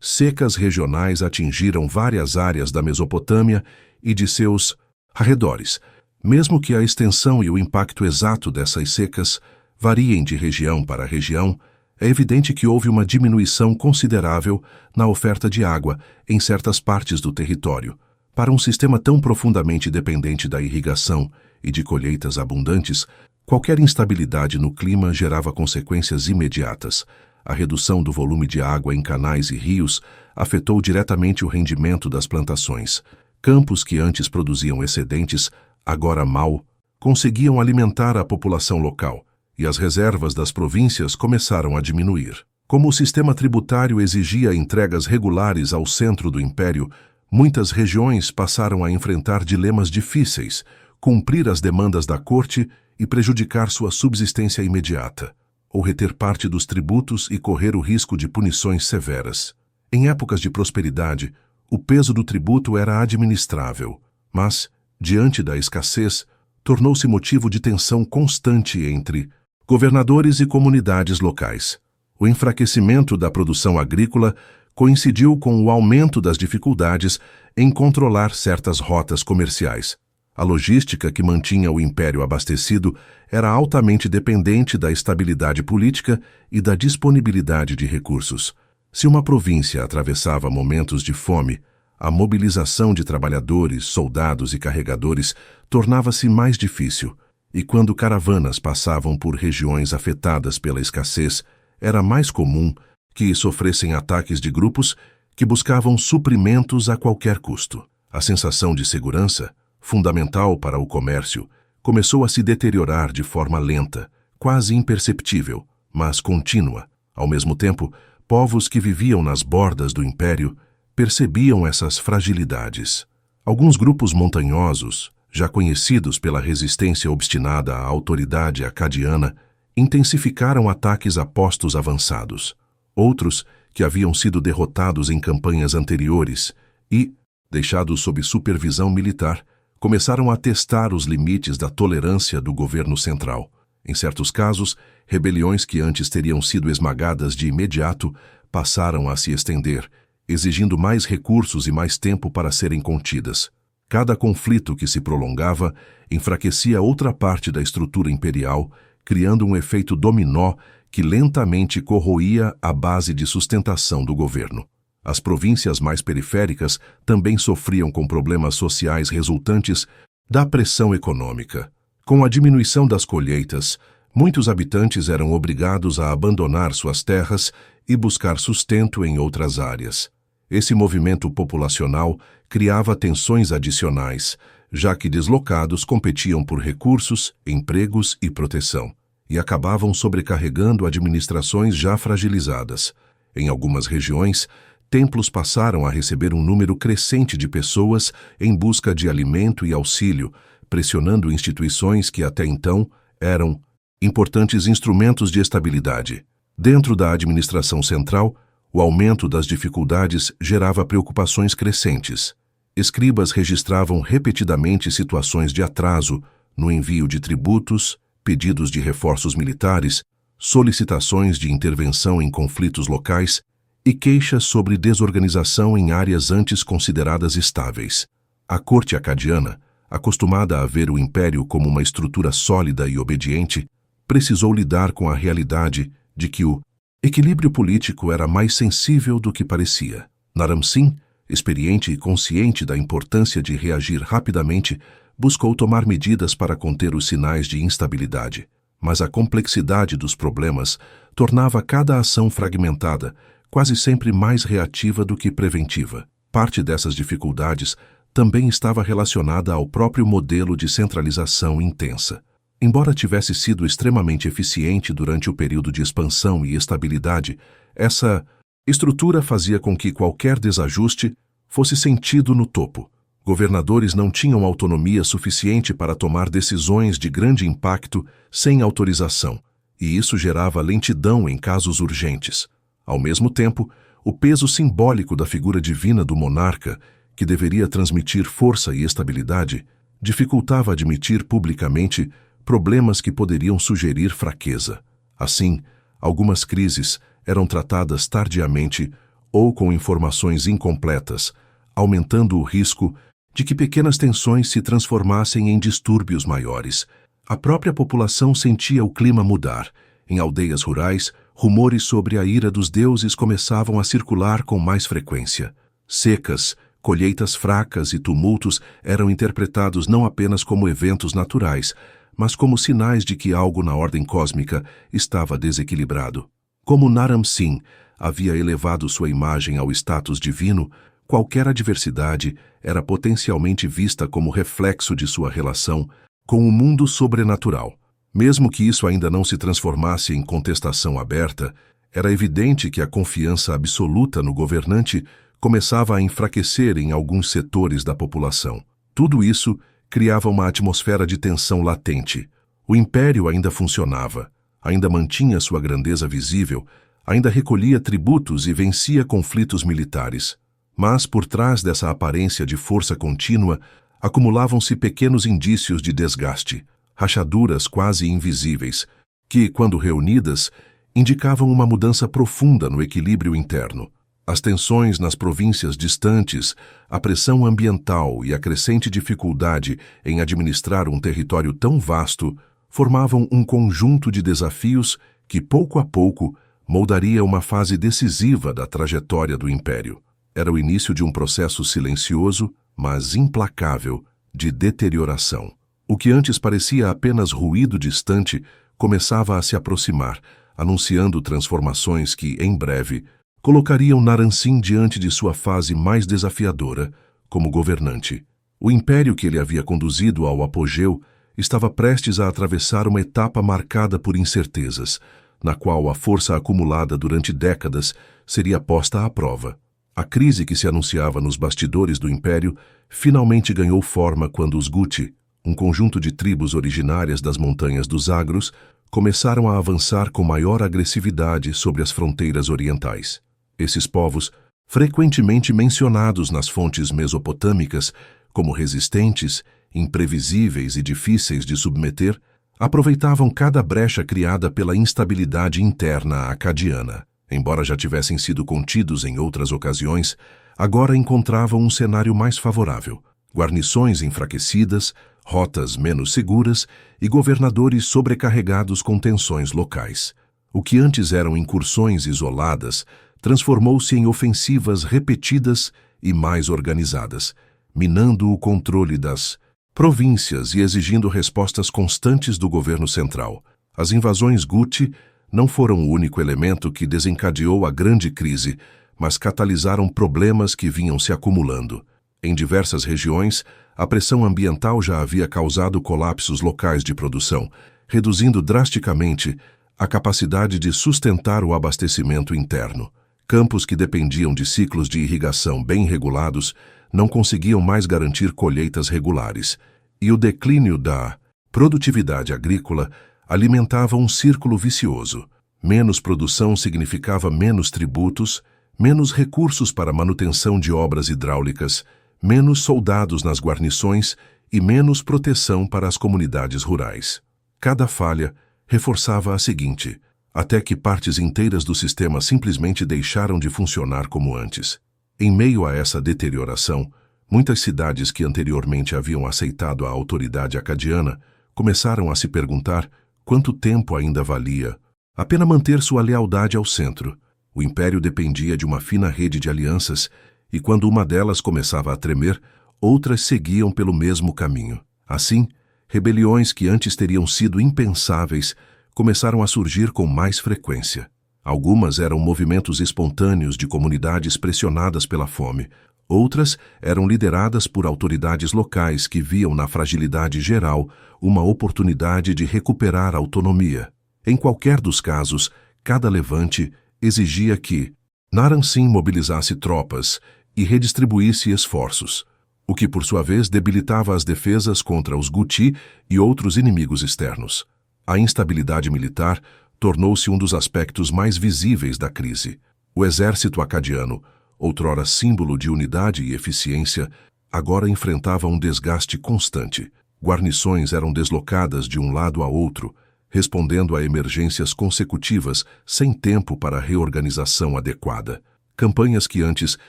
secas regionais atingiram várias áreas da Mesopotâmia e de seus arredores. Mesmo que a extensão e o impacto exato dessas secas variem de região para região, é evidente que houve uma diminuição considerável na oferta de água em certas partes do território. Para um sistema tão profundamente dependente da irrigação e de colheitas abundantes, qualquer instabilidade no clima gerava consequências imediatas. A redução do volume de água em canais e rios afetou diretamente o rendimento das plantações. Campos que antes produziam excedentes, agora mal, conseguiam alimentar a população local, e as reservas das províncias começaram a diminuir. Como o sistema tributário exigia entregas regulares ao centro do império, muitas regiões passaram a enfrentar dilemas difíceis, cumprir as demandas da corte e prejudicar sua subsistência imediata, ou reter parte dos tributos e correr o risco de punições severas. Em épocas de prosperidade, o peso do tributo era administrável, mas, diante da escassez, tornou-se motivo de tensão constante entre governadores e comunidades locais. O enfraquecimento da produção agrícola coincidiu com o aumento das dificuldades em controlar certas rotas comerciais. A logística que mantinha o império abastecido era altamente dependente da estabilidade política e da disponibilidade de recursos. Se uma província atravessava momentos de fome, a mobilização de trabalhadores, soldados e carregadores tornava-se mais difícil, e quando caravanas passavam por regiões afetadas pela escassez, era mais comum que sofressem ataques de grupos que buscavam suprimentos a qualquer custo. A sensação de segurança, fundamental para o comércio, começou a se deteriorar de forma lenta, quase imperceptível, mas contínua. Ao mesmo tempo, povos que viviam nas bordas do império percebiam essas fragilidades. Alguns grupos montanhosos, já conhecidos pela resistência obstinada à autoridade acadiana, intensificaram ataques a postos avançados. Outros, que haviam sido derrotados em campanhas anteriores e, deixados sob supervisão militar, começaram a testar os limites da tolerância do governo central. Em certos casos, rebeliões que antes teriam sido esmagadas de imediato passaram a se estender, exigindo mais recursos e mais tempo para serem contidas. Cada conflito que se prolongava enfraquecia outra parte da estrutura imperial, criando um efeito dominó que lentamente corroía a base de sustentação do governo. As províncias mais periféricas também sofriam com problemas sociais resultantes da pressão econômica. Com a diminuição das colheitas, muitos habitantes eram obrigados a abandonar suas terras e buscar sustento em outras áreas. Esse movimento populacional criava tensões adicionais, já que deslocados competiam por recursos, empregos e proteção, e acabavam sobrecarregando administrações já fragilizadas. Em algumas regiões, templos passaram a receber um número crescente de pessoas em busca de alimento e auxílio, pressionando instituições que até então eram importantes instrumentos de estabilidade. Dentro da administração central, o aumento das dificuldades gerava preocupações crescentes. Escribas registravam repetidamente situações de atraso no envio de tributos, pedidos de reforços militares, solicitações de intervenção em conflitos locais e queixas sobre desorganização em áreas antes consideradas estáveis. A corte acadiana, acostumada a ver o império como uma estrutura sólida e obediente, precisou lidar com a realidade de que o equilíbrio político era mais sensível do que parecia. Naram-Sin, experiente e consciente da importância de reagir rapidamente, buscou tomar medidas para conter os sinais de instabilidade, mas a complexidade dos problemas tornava cada ação fragmentada, quase sempre mais reativa do que preventiva. Parte dessas dificuldades também estava relacionada ao próprio modelo de centralização intensa. Embora tivesse sido extremamente eficiente durante o período de expansão e estabilidade, essa estrutura fazia com que qualquer desajuste fosse sentido no topo. Governadores não tinham autonomia suficiente para tomar decisões de grande impacto sem autorização, e isso gerava lentidão em casos urgentes. Ao mesmo tempo, o peso simbólico da figura divina do monarca, que deveria transmitir força e estabilidade, dificultava admitir publicamente problemas que poderiam sugerir fraqueza. Assim, algumas crises eram tratadas tardiamente ou com informações incompletas, aumentando o risco de que pequenas tensões se transformassem em distúrbios maiores. A própria população sentia o clima mudar. Em aldeias rurais, rumores sobre a ira dos deuses começavam a circular com mais frequência. Secas, colheitas fracas e tumultos eram interpretados não apenas como eventos naturais, mas como sinais de que algo na ordem cósmica estava desequilibrado. Como Naram-Sin havia elevado sua imagem ao status divino, qualquer adversidade era potencialmente vista como reflexo de sua relação com o mundo sobrenatural. Mesmo que isso ainda não se transformasse em contestação aberta, era evidente que a confiança absoluta no governante começava a enfraquecer em alguns setores da população. Tudo isso criava uma atmosfera de tensão latente. O império ainda funcionava, ainda mantinha sua grandeza visível, ainda recolhia tributos e vencia conflitos militares. Mas, por trás dessa aparência de força contínua, acumulavam-se pequenos indícios de desgaste, rachaduras quase invisíveis, que, quando reunidas, indicavam uma mudança profunda no equilíbrio interno. As tensões nas províncias distantes, a pressão ambiental e a crescente dificuldade em administrar um território tão vasto formavam um conjunto de desafios que, pouco a pouco, moldaria uma fase decisiva da trajetória do império. Era o início de um processo silencioso, mas implacável, de deterioração. O que antes parecia apenas ruído distante começava a se aproximar, anunciando transformações que, em breve, colocariam Naram-Sin diante de sua fase mais desafiadora como governante. O império que ele havia conduzido ao apogeu estava prestes a atravessar uma etapa marcada por incertezas, na qual a força acumulada durante décadas seria posta à prova. A crise que se anunciava nos bastidores do império finalmente ganhou forma quando os Guti, um conjunto de tribos originárias das montanhas dos Zagros, começaram a avançar com maior agressividade sobre as fronteiras orientais. Esses povos, frequentemente mencionados nas fontes mesopotâmicas como resistentes, imprevisíveis e difíceis de submeter, aproveitavam cada brecha criada pela instabilidade interna acadiana. Embora já tivessem sido contidos em outras ocasiões, agora encontravam um cenário mais favorável: guarnições enfraquecidas, rotas menos seguras e governadores sobrecarregados com tensões locais. O que antes eram incursões isoladas transformou-se em ofensivas repetidas e mais organizadas, minando o controle das províncias e exigindo respostas constantes do governo central. As invasões Guti não foram o único elemento que desencadeou a grande crise, mas catalisaram problemas que vinham se acumulando. Em diversas regiões, a pressão ambiental já havia causado colapsos locais de produção, reduzindo drasticamente a capacidade de sustentar o abastecimento interno. Campos que dependiam de ciclos de irrigação bem regulados não conseguiam mais garantir colheitas regulares, e o declínio da produtividade agrícola alimentava um círculo vicioso. Menos produção significava menos tributos, menos recursos para manutenção de obras hidráulicas, menos soldados nas guarnições e menos proteção para as comunidades rurais. Cada falha reforçava a seguinte, até que partes inteiras do sistema simplesmente deixaram de funcionar como antes. Em meio a essa deterioração, muitas cidades que anteriormente haviam aceitado a autoridade acadiana começaram a se perguntar quanto tempo ainda valia a pena manter sua lealdade ao centro. O império dependia de uma fina rede de alianças, e quando uma delas começava a tremer, outras seguiam pelo mesmo caminho. Assim, rebeliões que antes teriam sido impensáveis começaram a surgir com mais frequência. Algumas eram movimentos espontâneos de comunidades pressionadas pela fome. Outras eram lideradas por autoridades locais que viam na fragilidade geral uma oportunidade de recuperar a autonomia. Em qualquer dos casos, cada levante exigia que Naram-Sin mobilizasse tropas e redistribuísse esforços, o que por sua vez debilitava as defesas contra os Guti e outros inimigos externos. A instabilidade militar tornou-se um dos aspectos mais visíveis da crise. O exército acadiano, outrora símbolo de unidade e eficiência, agora enfrentava um desgaste constante. Guarnições eram deslocadas de um lado a outro, respondendo a emergências consecutivas sem tempo para reorganização adequada. Campanhas que antes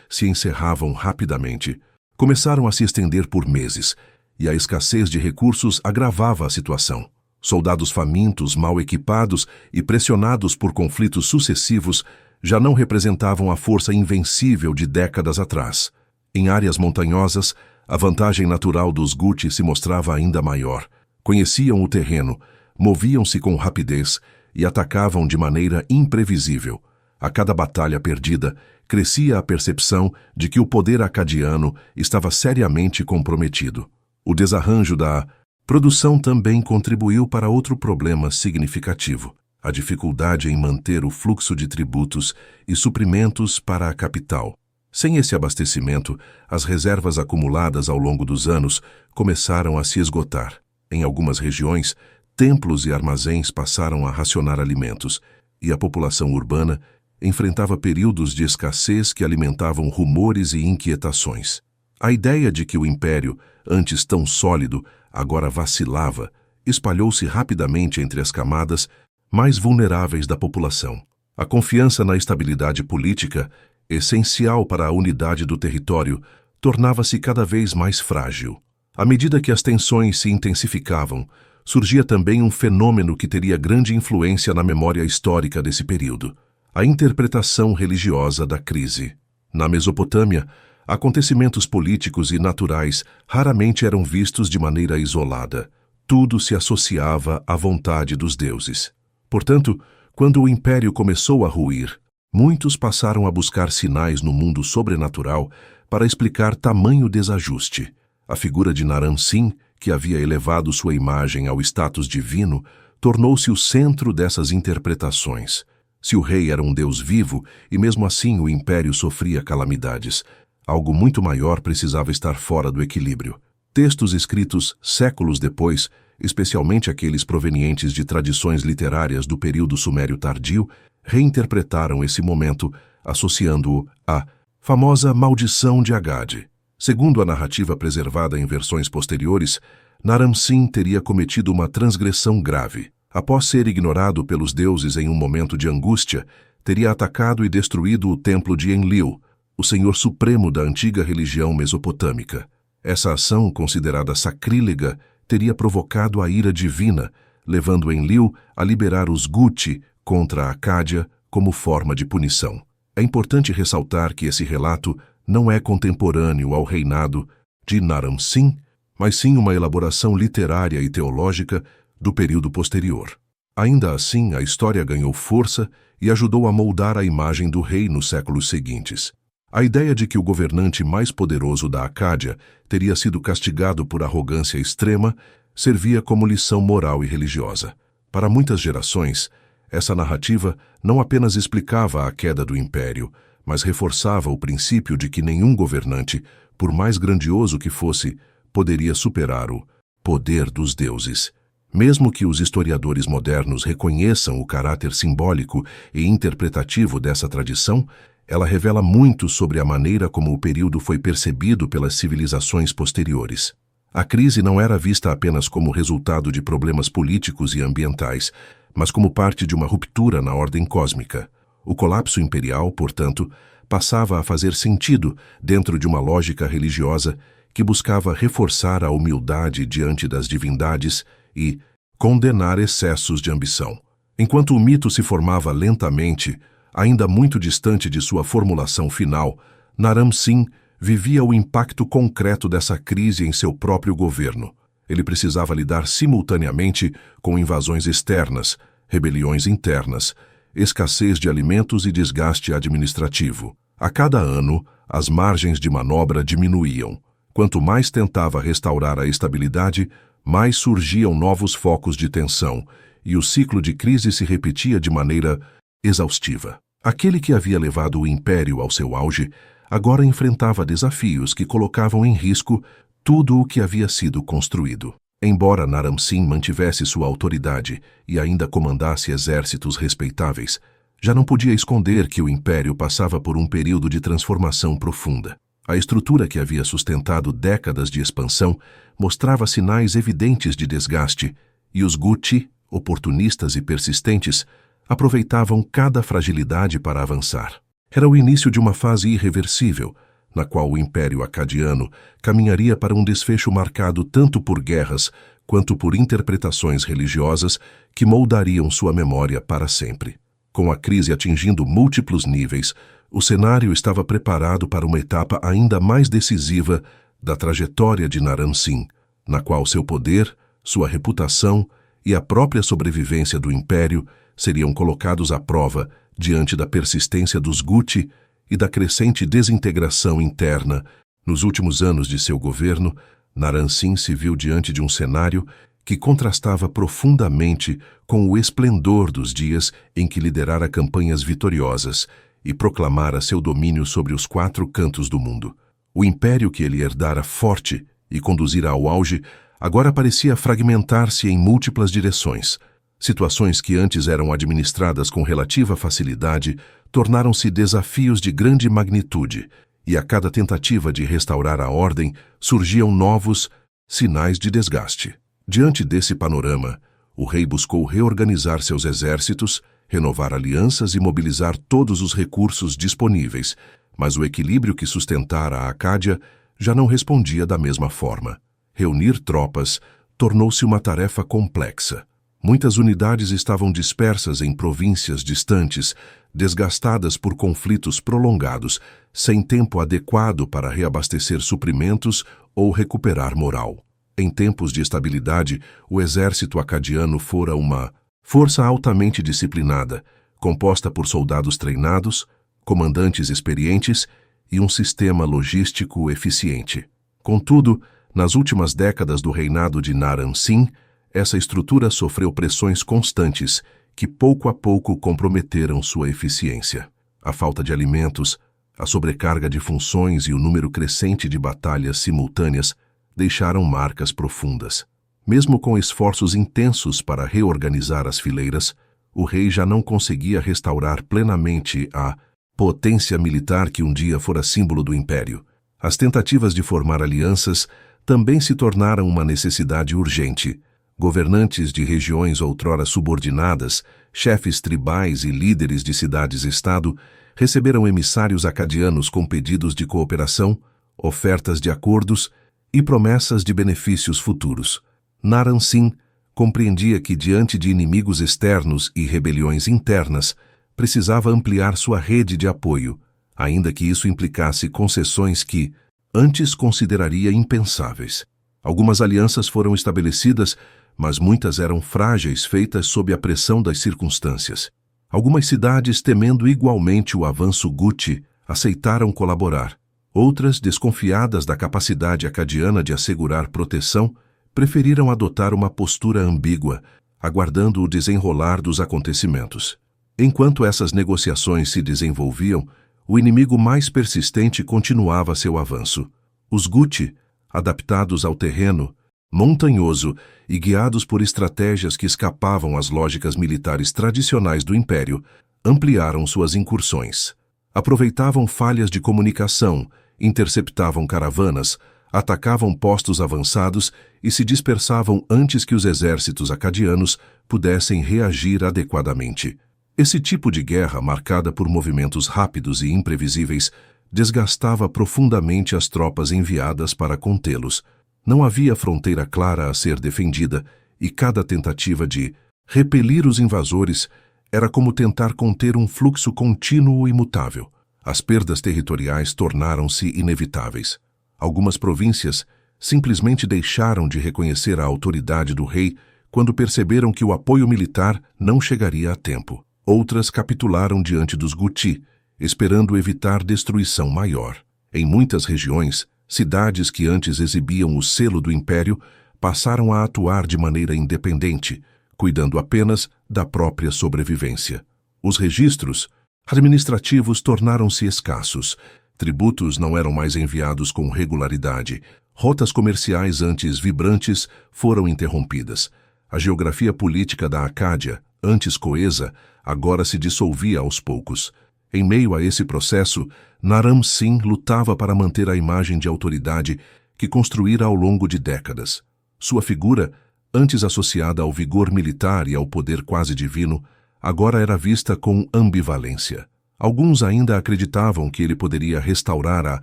se encerravam rapidamente começaram a se estender por meses, e a escassez de recursos agravava a situação. Soldados famintos, mal equipados e pressionados por conflitos sucessivos já não representavam a força invencível de décadas atrás. Em áreas montanhosas, a vantagem natural dos Guti se mostrava ainda maior. Conheciam o terreno, moviam-se com rapidez e atacavam de maneira imprevisível. A cada batalha perdida, crescia a percepção de que o poder acadiano estava seriamente comprometido. O desarranjo da produção também contribuiu para outro problema significativo: a dificuldade em manter o fluxo de tributos e suprimentos para a capital. Sem esse abastecimento, as reservas acumuladas ao longo dos anos começaram a se esgotar. Em algumas regiões, templos e armazéns passaram a racionar alimentos, e a população urbana enfrentava períodos de escassez que alimentavam rumores e inquietações. A ideia de que o império, antes tão sólido, agora vacilava, espalhou-se rapidamente entre as camadas mais vulneráveis da população. A confiança na estabilidade política, essencial para a unidade do território, tornava-se cada vez mais frágil. À medida que as tensões se intensificavam, surgia também um fenômeno que teria grande influência na memória histórica desse período: a interpretação religiosa da crise. Na Mesopotâmia, acontecimentos políticos e naturais raramente eram vistos de maneira isolada. Tudo se associava à vontade dos deuses. Portanto, Quando o império começou a ruir, muitos passaram a buscar sinais no mundo sobrenatural para explicar tamanho desajuste. A figura de Naram-Sin, que havia elevado sua imagem ao status divino, tornou-se o centro dessas interpretações. Se o rei era um deus vivo e mesmo assim o império sofria calamidades, algo muito maior precisava estar fora do equilíbrio. Textos escritos séculos depois, especialmente aqueles provenientes de tradições literárias do período sumério tardio, reinterpretaram esse momento, associando-o à famosa maldição de Agade. Segundo a narrativa preservada em versões posteriores, Naram-Sin teria cometido uma transgressão grave. Após ser ignorado pelos deuses em um momento de angústia, teria atacado e destruído o templo de Enlil, o senhor supremo da antiga religião mesopotâmica. Essa ação, considerada sacrílega, teria provocado a ira divina, levando Enlil a liberar os Guti contra a Acádia como forma de punição. É importante ressaltar que esse relato não é contemporâneo ao reinado de Naram-Sin, mas sim uma elaboração literária e teológica do período posterior. Ainda assim, a história ganhou força e ajudou a moldar a imagem do rei nos séculos seguintes. A ideia de que o governante mais poderoso da Acádia teria sido castigado por arrogância extrema servia como lição moral e religiosa. Para muitas gerações, essa narrativa não apenas explicava a queda do império, mas reforçava o princípio de que nenhum governante, por mais grandioso que fosse, poderia superar o poder dos deuses. Mesmo que os historiadores modernos reconheçam o caráter simbólico e interpretativo dessa tradição, ela revela muito sobre a maneira como o período foi percebido pelas civilizações posteriores. A crise não era vista apenas como resultado de problemas políticos e ambientais, mas como parte de uma ruptura na ordem cósmica. O colapso imperial, portanto, passava a fazer sentido dentro de uma lógica religiosa que buscava reforçar a humildade diante das divindades e condenar excessos de ambição. Enquanto o mito se formava lentamente, ainda muito distante de sua formulação final, Naram-Sin vivia o impacto concreto dessa crise em seu próprio governo. Ele precisava lidar simultaneamente com invasões externas, rebeliões internas, escassez de alimentos e desgaste administrativo. A cada ano, as margens de manobra diminuíam. Quanto mais tentava restaurar a estabilidade, mais surgiam novos focos de tensão, e o ciclo de crise se repetia de maneira exaustiva. Aquele que havia levado o império ao seu auge, agora enfrentava desafios que colocavam em risco tudo o que havia sido construído. Embora Naram-Sin mantivesse sua autoridade e ainda comandasse exércitos respeitáveis, já não podia esconder que o império passava por um período de transformação profunda. A estrutura que havia sustentado décadas de expansão mostrava sinais evidentes de desgaste, e os Guti, oportunistas e persistentes, aproveitavam cada fragilidade para avançar. Era o início de uma fase irreversível, na qual o Império Acadiano caminharia para um desfecho marcado tanto por guerras quanto por interpretações religiosas que moldariam sua memória para sempre. Com a crise atingindo múltiplos níveis, o cenário estava preparado para uma etapa ainda mais decisiva da trajetória de Naram-Sin, na qual seu poder, sua reputação e a própria sobrevivência do império seriam colocados à prova diante da persistência dos Guti e da crescente desintegração interna. Nos últimos anos de seu governo, Naram-Sin se viu diante de um cenário que contrastava profundamente com o esplendor dos dias em que liderara campanhas vitoriosas e proclamara seu domínio sobre os 4 cantos do mundo. O império que ele herdara forte e conduzira ao auge agora parecia fragmentar-se em múltiplas direções. Situações que antes eram administradas com relativa facilidade tornaram-se desafios de grande magnitude, e a cada tentativa de restaurar a ordem surgiam novos sinais de desgaste. Diante desse panorama, o rei buscou reorganizar seus exércitos, renovar alianças e mobilizar todos os recursos disponíveis, mas o equilíbrio que sustentara a Acádia já não respondia da mesma forma. Reunir tropas tornou-se uma tarefa complexa. Muitas unidades estavam dispersas em províncias distantes, desgastadas por conflitos prolongados, sem tempo adequado para reabastecer suprimentos ou recuperar moral. Em tempos de estabilidade, o exército acadiano fora uma Força altamente disciplinada, composta por soldados treinados, comandantes experientes e um sistema logístico eficiente. Contudo, nas últimas décadas do reinado de Naram Sin, essa estrutura sofreu pressões constantes que pouco a pouco comprometeram sua eficiência. A falta de alimentos, a sobrecarga de funções e o número crescente de batalhas simultâneas deixaram marcas profundas. Mesmo com esforços intensos para reorganizar as fileiras, o rei já não conseguia restaurar plenamente a potência militar que um dia fora símbolo do império. As tentativas de formar alianças também se tornaram uma necessidade urgente. Governantes de regiões outrora subordinadas, chefes tribais e líderes de cidades-estado receberam emissários acadianos com pedidos de cooperação, ofertas de acordos e promessas de benefícios futuros. Naram Sin compreendia que, diante de inimigos externos e rebeliões internas, precisava ampliar sua rede de apoio, ainda que isso implicasse concessões que antes consideraria impensáveis. Algumas alianças foram estabelecidas, mas muitas eram frágeis, feitas sob a pressão das circunstâncias. Algumas cidades, temendo igualmente o avanço Guti, aceitaram colaborar. Outras, desconfiadas da capacidade acadiana de assegurar proteção, preferiram adotar uma postura ambígua, aguardando o desenrolar dos acontecimentos. Enquanto essas negociações se desenvolviam, o inimigo mais persistente continuava seu avanço. Os Guti, adaptados ao terreno montanhoso e guiados por estratégias que escapavam às lógicas militares tradicionais do império, ampliaram suas incursões. Aproveitavam falhas de comunicação, interceptavam caravanas, atacavam postos avançados e se dispersavam antes que os exércitos acadianos pudessem reagir adequadamente. Esse tipo de guerra, marcada por movimentos rápidos e imprevisíveis, desgastava profundamente as tropas enviadas para contê-los. Não havia fronteira clara a ser defendida, e cada tentativa de repelir os invasores era como tentar conter um fluxo contínuo e imutável. As perdas territoriais tornaram-se inevitáveis. Algumas províncias simplesmente deixaram de reconhecer a autoridade do rei quando perceberam que o apoio militar não chegaria a tempo. Outras capitularam diante dos Guti, esperando evitar destruição maior. Em muitas regiões, cidades que antes exibiam o selo do império passaram a atuar de maneira independente, cuidando apenas da própria sobrevivência. Os registros administrativos tornaram-se escassos, tributos não eram mais enviados com regularidade, rotas comerciais antes vibrantes foram interrompidas. A geografia política da Acádia, antes coesa, agora se dissolvia aos poucos. Em meio a esse processo, Naram Sin lutava para manter a imagem de autoridade que construíra ao longo de décadas. Sua figura, antes associada ao vigor militar e ao poder quase divino, agora era vista com ambivalência. Alguns ainda acreditavam que ele poderia restaurar a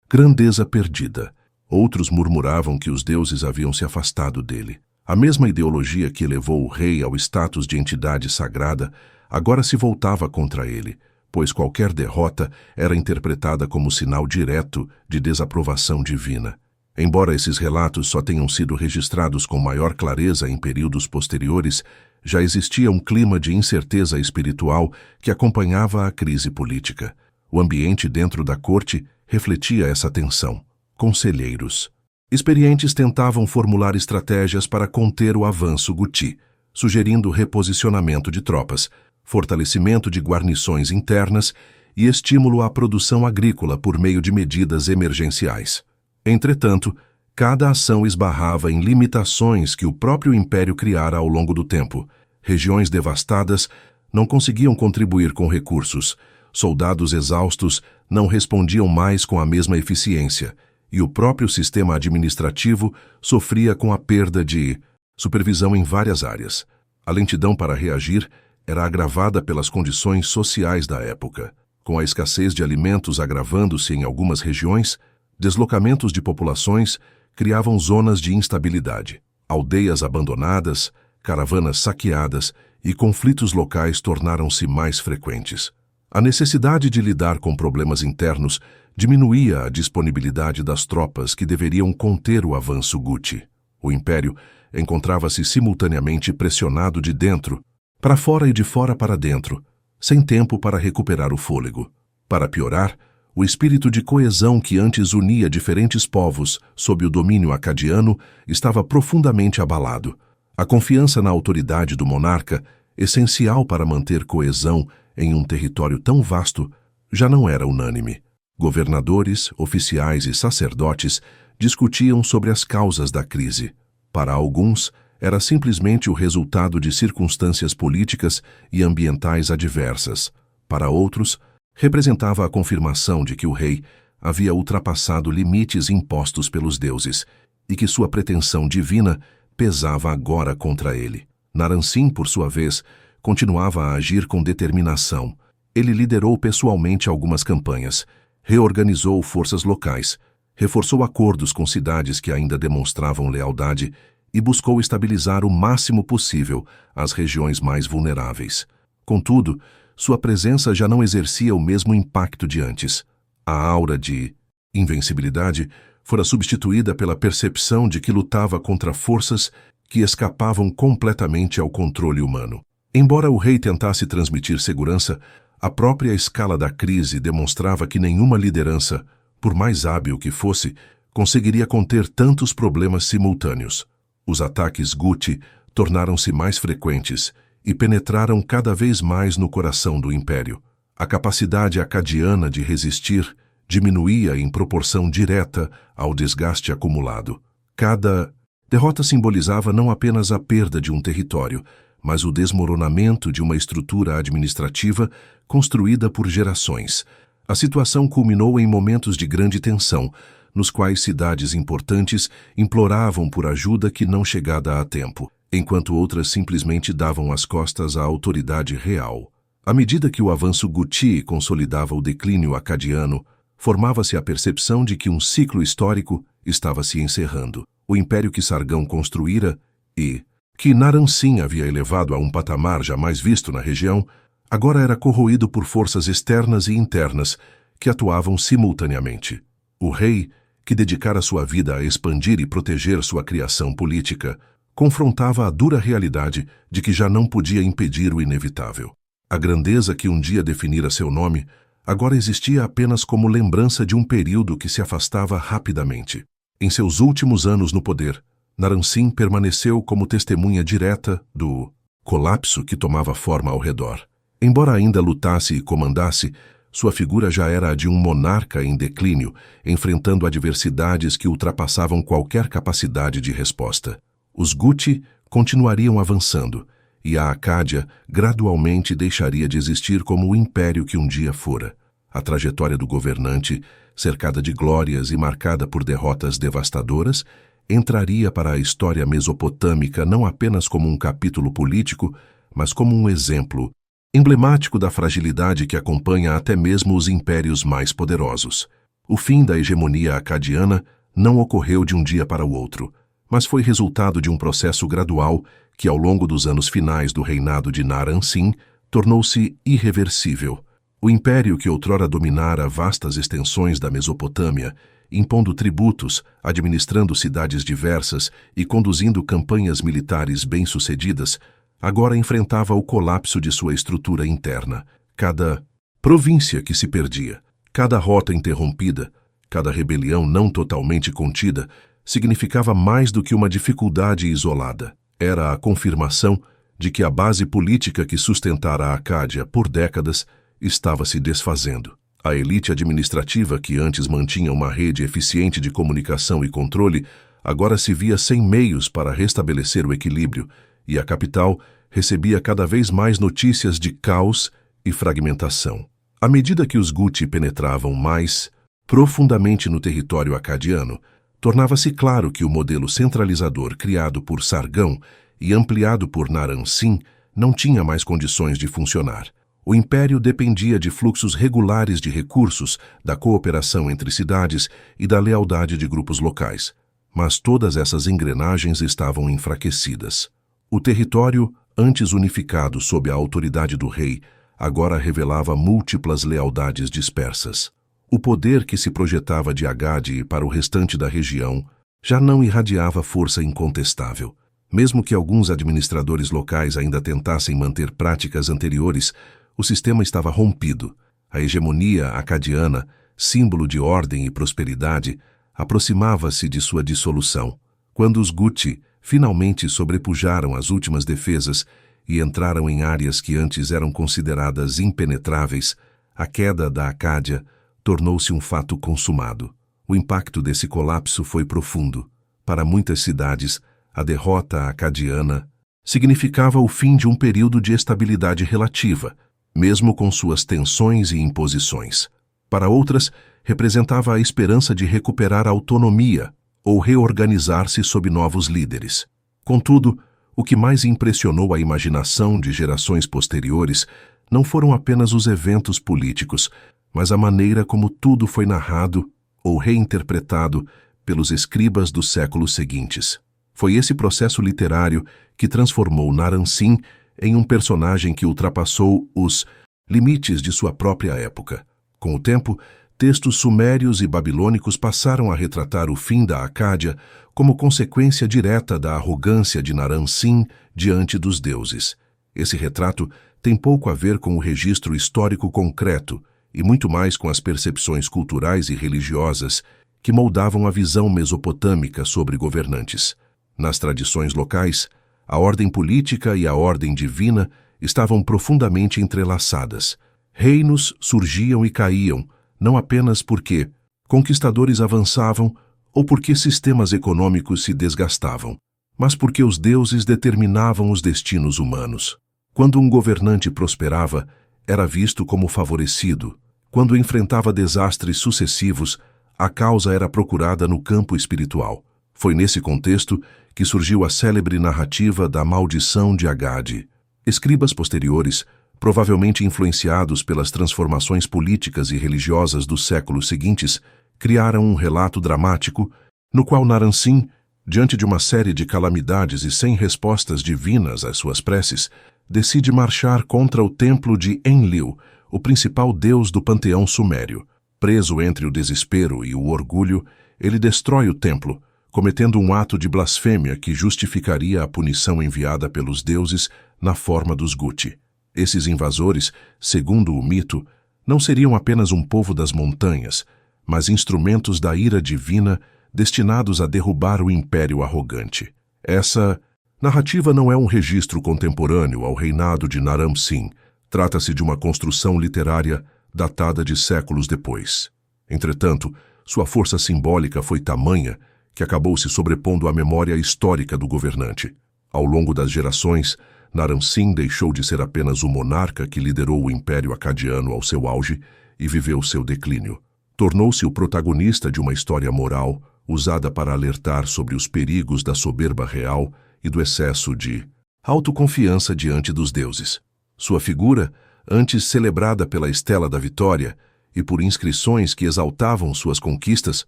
grandeza perdida. Outros murmuravam que os deuses haviam se afastado dele. A mesma ideologia que elevou o rei ao status de entidade sagrada agora se voltava contra ele, pois qualquer derrota era interpretada como sinal direto de desaprovação divina. Embora esses relatos só tenham sido registrados com maior clareza em períodos posteriores, já existia um clima de incerteza espiritual que acompanhava a crise política. O ambiente dentro da corte refletia essa tensão. Conselheiros experientes tentavam formular estratégias para conter o avanço Guti, sugerindo reposicionamento de tropas, fortalecimento de guarnições internas e estímulo à produção agrícola por meio de medidas emergenciais. Entretanto, cada ação esbarrava em limitações que o próprio império criara ao longo do tempo. Regiões devastadas não conseguiam contribuir com recursos, soldados exaustos não respondiam mais com a mesma eficiência, e o próprio sistema administrativo sofria com a perda de supervisão em várias áreas. A lentidão para reagir era agravada pelas condições sociais da época. Com a escassez de alimentos agravando-se em algumas regiões, deslocamentos de populações criavam zonas de instabilidade. Aldeias abandonadas, caravanas saqueadas e conflitos locais tornaram-se mais frequentes. A necessidade de lidar com problemas internos diminuía a disponibilidade das tropas que deveriam conter o avanço Guti. O império encontrava-se simultaneamente pressionado de dentro para fora e de fora para dentro, sem tempo para recuperar o fôlego. Para piorar, o espírito de coesão que antes unia diferentes povos sob o domínio acadiano estava profundamente abalado. A confiança na autoridade do monarca, essencial para manter coesão em um território tão vasto, já não era unânime. Governadores, oficiais e sacerdotes discutiam sobre as causas da crise. Para alguns, era simplesmente o resultado de circunstâncias políticas e ambientais adversas. Para outros, representava a confirmação de que o rei havia ultrapassado limites impostos pelos deuses e que sua pretensão divina pesava agora contra ele. Naram-Sin, por sua vez, continuava a agir com determinação. Ele liderou pessoalmente algumas campanhas, reorganizou forças locais, reforçou acordos com cidades que ainda demonstravam lealdade e buscou estabilizar o máximo possível as regiões mais vulneráveis. Contudo, sua presença já não exercia o mesmo impacto de antes. A aura de invencibilidade fora substituída pela percepção de que lutava contra forças que escapavam completamente ao controle humano. Embora o rei tentasse transmitir segurança, a própria escala da crise demonstrava que nenhuma liderança, por mais hábil que fosse, conseguiria conter tantos problemas simultâneos. Os ataques Guti tornaram-se mais frequentes e penetraram cada vez mais no coração do império. A capacidade acadiana de resistir diminuía em proporção direta ao desgaste acumulado. Cada derrota simbolizava não apenas a perda de um território, mas o desmoronamento de uma estrutura administrativa construída por gerações. A situação culminou em momentos de grande tensão, nos quais cidades importantes imploravam por ajuda que não chegada a tempo, enquanto outras simplesmente davam as costas à autoridade real. À medida que o avanço Guti consolidava o declínio acadiano, formava-se a percepção de que um ciclo histórico estava se encerrando. O império que Sargão construíra e que Naram-Sin havia elevado a um patamar jamais visto na região, agora era corroído por forças externas e internas que atuavam simultaneamente. O rei, que dedicara sua vida a expandir e proteger sua criação política, confrontava a dura realidade de que já não podia impedir o inevitável. A grandeza que um dia definira seu nome agora existia apenas como lembrança de um período que se afastava rapidamente. Em seus últimos anos no poder, Naram-Sin permaneceu como testemunha direta do colapso que tomava forma ao redor. Embora ainda lutasse e comandasse, sua figura já era a de um monarca em declínio, enfrentando adversidades que ultrapassavam qualquer capacidade de resposta. Os Guti continuariam avançando, e a Acádia gradualmente deixaria de existir como o império que um dia fora. A trajetória do governante, cercada de glórias e marcada por derrotas devastadoras, entraria para a história mesopotâmica não apenas como um capítulo político, mas como um exemplo emblemático da fragilidade que acompanha até mesmo os impérios mais poderosos. O fim da hegemonia acadiana não ocorreu de um dia para o outro, mas foi resultado de um processo gradual que, ao longo dos anos finais do reinado de Naram-Sin, tornou-se irreversível. O império que outrora dominara vastas extensões da Mesopotâmia, impondo tributos, administrando cidades diversas e conduzindo campanhas militares bem-sucedidas, agora enfrentava o colapso de sua estrutura interna. Cada província que se perdia, cada rota interrompida, cada rebelião não totalmente contida, significava mais do que uma dificuldade isolada. Era a confirmação de que a base política que sustentara a Acádia por décadas estava se desfazendo. A elite administrativa, que antes mantinha uma rede eficiente de comunicação e controle, agora se via sem meios para restabelecer o equilíbrio, e a capital recebia cada vez mais notícias de caos e fragmentação. À medida que os Guti penetravam mais profundamente no território acadiano, tornava-se claro que o modelo centralizador criado por Sargão e ampliado por Naram-Sin não tinha mais condições de funcionar. O império dependia de fluxos regulares de recursos, da cooperação entre cidades e da lealdade de grupos locais. Mas todas essas engrenagens estavam enfraquecidas. O território, antes unificado sob a autoridade do rei, agora revelava múltiplas lealdades dispersas. O poder que se projetava de Agade para o restante da região já não irradiava força incontestável. Mesmo que alguns administradores locais ainda tentassem manter práticas anteriores, o sistema estava rompido. A hegemonia acadiana, símbolo de ordem e prosperidade, aproximava-se de sua dissolução. Quando os Guti finalmente sobrepujaram as últimas defesas e entraram em áreas que antes eram consideradas impenetráveis, a queda da Acádia tornou-se um fato consumado. O impacto desse colapso foi profundo. Para muitas cidades, a derrota acadiana significava o fim de um período de estabilidade relativa, mesmo com suas tensões e imposições. Para outras, representava a esperança de recuperar a autonomia ou reorganizar-se sob novos líderes. Contudo, o que mais impressionou a imaginação de gerações posteriores não foram apenas os eventos políticos, mas a maneira como tudo foi narrado ou reinterpretado pelos escribas dos séculos seguintes. Foi esse processo literário que transformou Naram Sin em um personagem que ultrapassou os limites de sua própria época. Com o tempo, textos sumérios e babilônicos passaram a retratar o fim da Acádia como consequência direta da arrogância de Naram Sin diante dos deuses. Esse retrato tem pouco a ver com o registro histórico concreto e muito mais com as percepções culturais e religiosas que moldavam a visão mesopotâmica sobre governantes. Nas tradições locais, a ordem política e a ordem divina estavam profundamente entrelaçadas. Reinos surgiam e caíam, não apenas porque conquistadores avançavam ou porque sistemas econômicos se desgastavam, mas porque os deuses determinavam os destinos humanos. Quando um governante prosperava, era visto como favorecido. Quando enfrentava desastres sucessivos, a causa era procurada no campo espiritual. Foi nesse contexto que surgiu a célebre narrativa da Maldição de Agade. Escribas posteriores, provavelmente influenciados pelas transformações políticas e religiosas dos séculos seguintes, criaram um relato dramático no qual Naram Sin, diante de uma série de calamidades e sem respostas divinas às suas preces, decide marchar contra o templo de Enlil, o principal deus do panteão sumério. Preso entre o desespero e o orgulho, ele destrói o templo, cometendo um ato de blasfêmia que justificaria a punição enviada pelos deuses na forma dos Guti. Esses invasores, segundo o mito, não seriam apenas um povo das montanhas, mas instrumentos da ira divina destinados a derrubar o império arrogante. Essa narrativa não é um registro contemporâneo ao reinado de Naram Sin. Trata-se de uma construção literária datada de séculos depois. Entretanto, sua força simbólica foi tamanha que acabou se sobrepondo à memória histórica do governante. Ao longo das gerações, Naram Sin deixou de ser apenas o monarca que liderou o Império Acadiano ao seu auge e viveu seu declínio. Tornou-se o protagonista de uma história moral usada para alertar sobre os perigos da soberba real e do excesso de autoconfiança diante dos deuses. Sua figura, antes celebrada pela Estela da Vitória e por inscrições que exaltavam suas conquistas,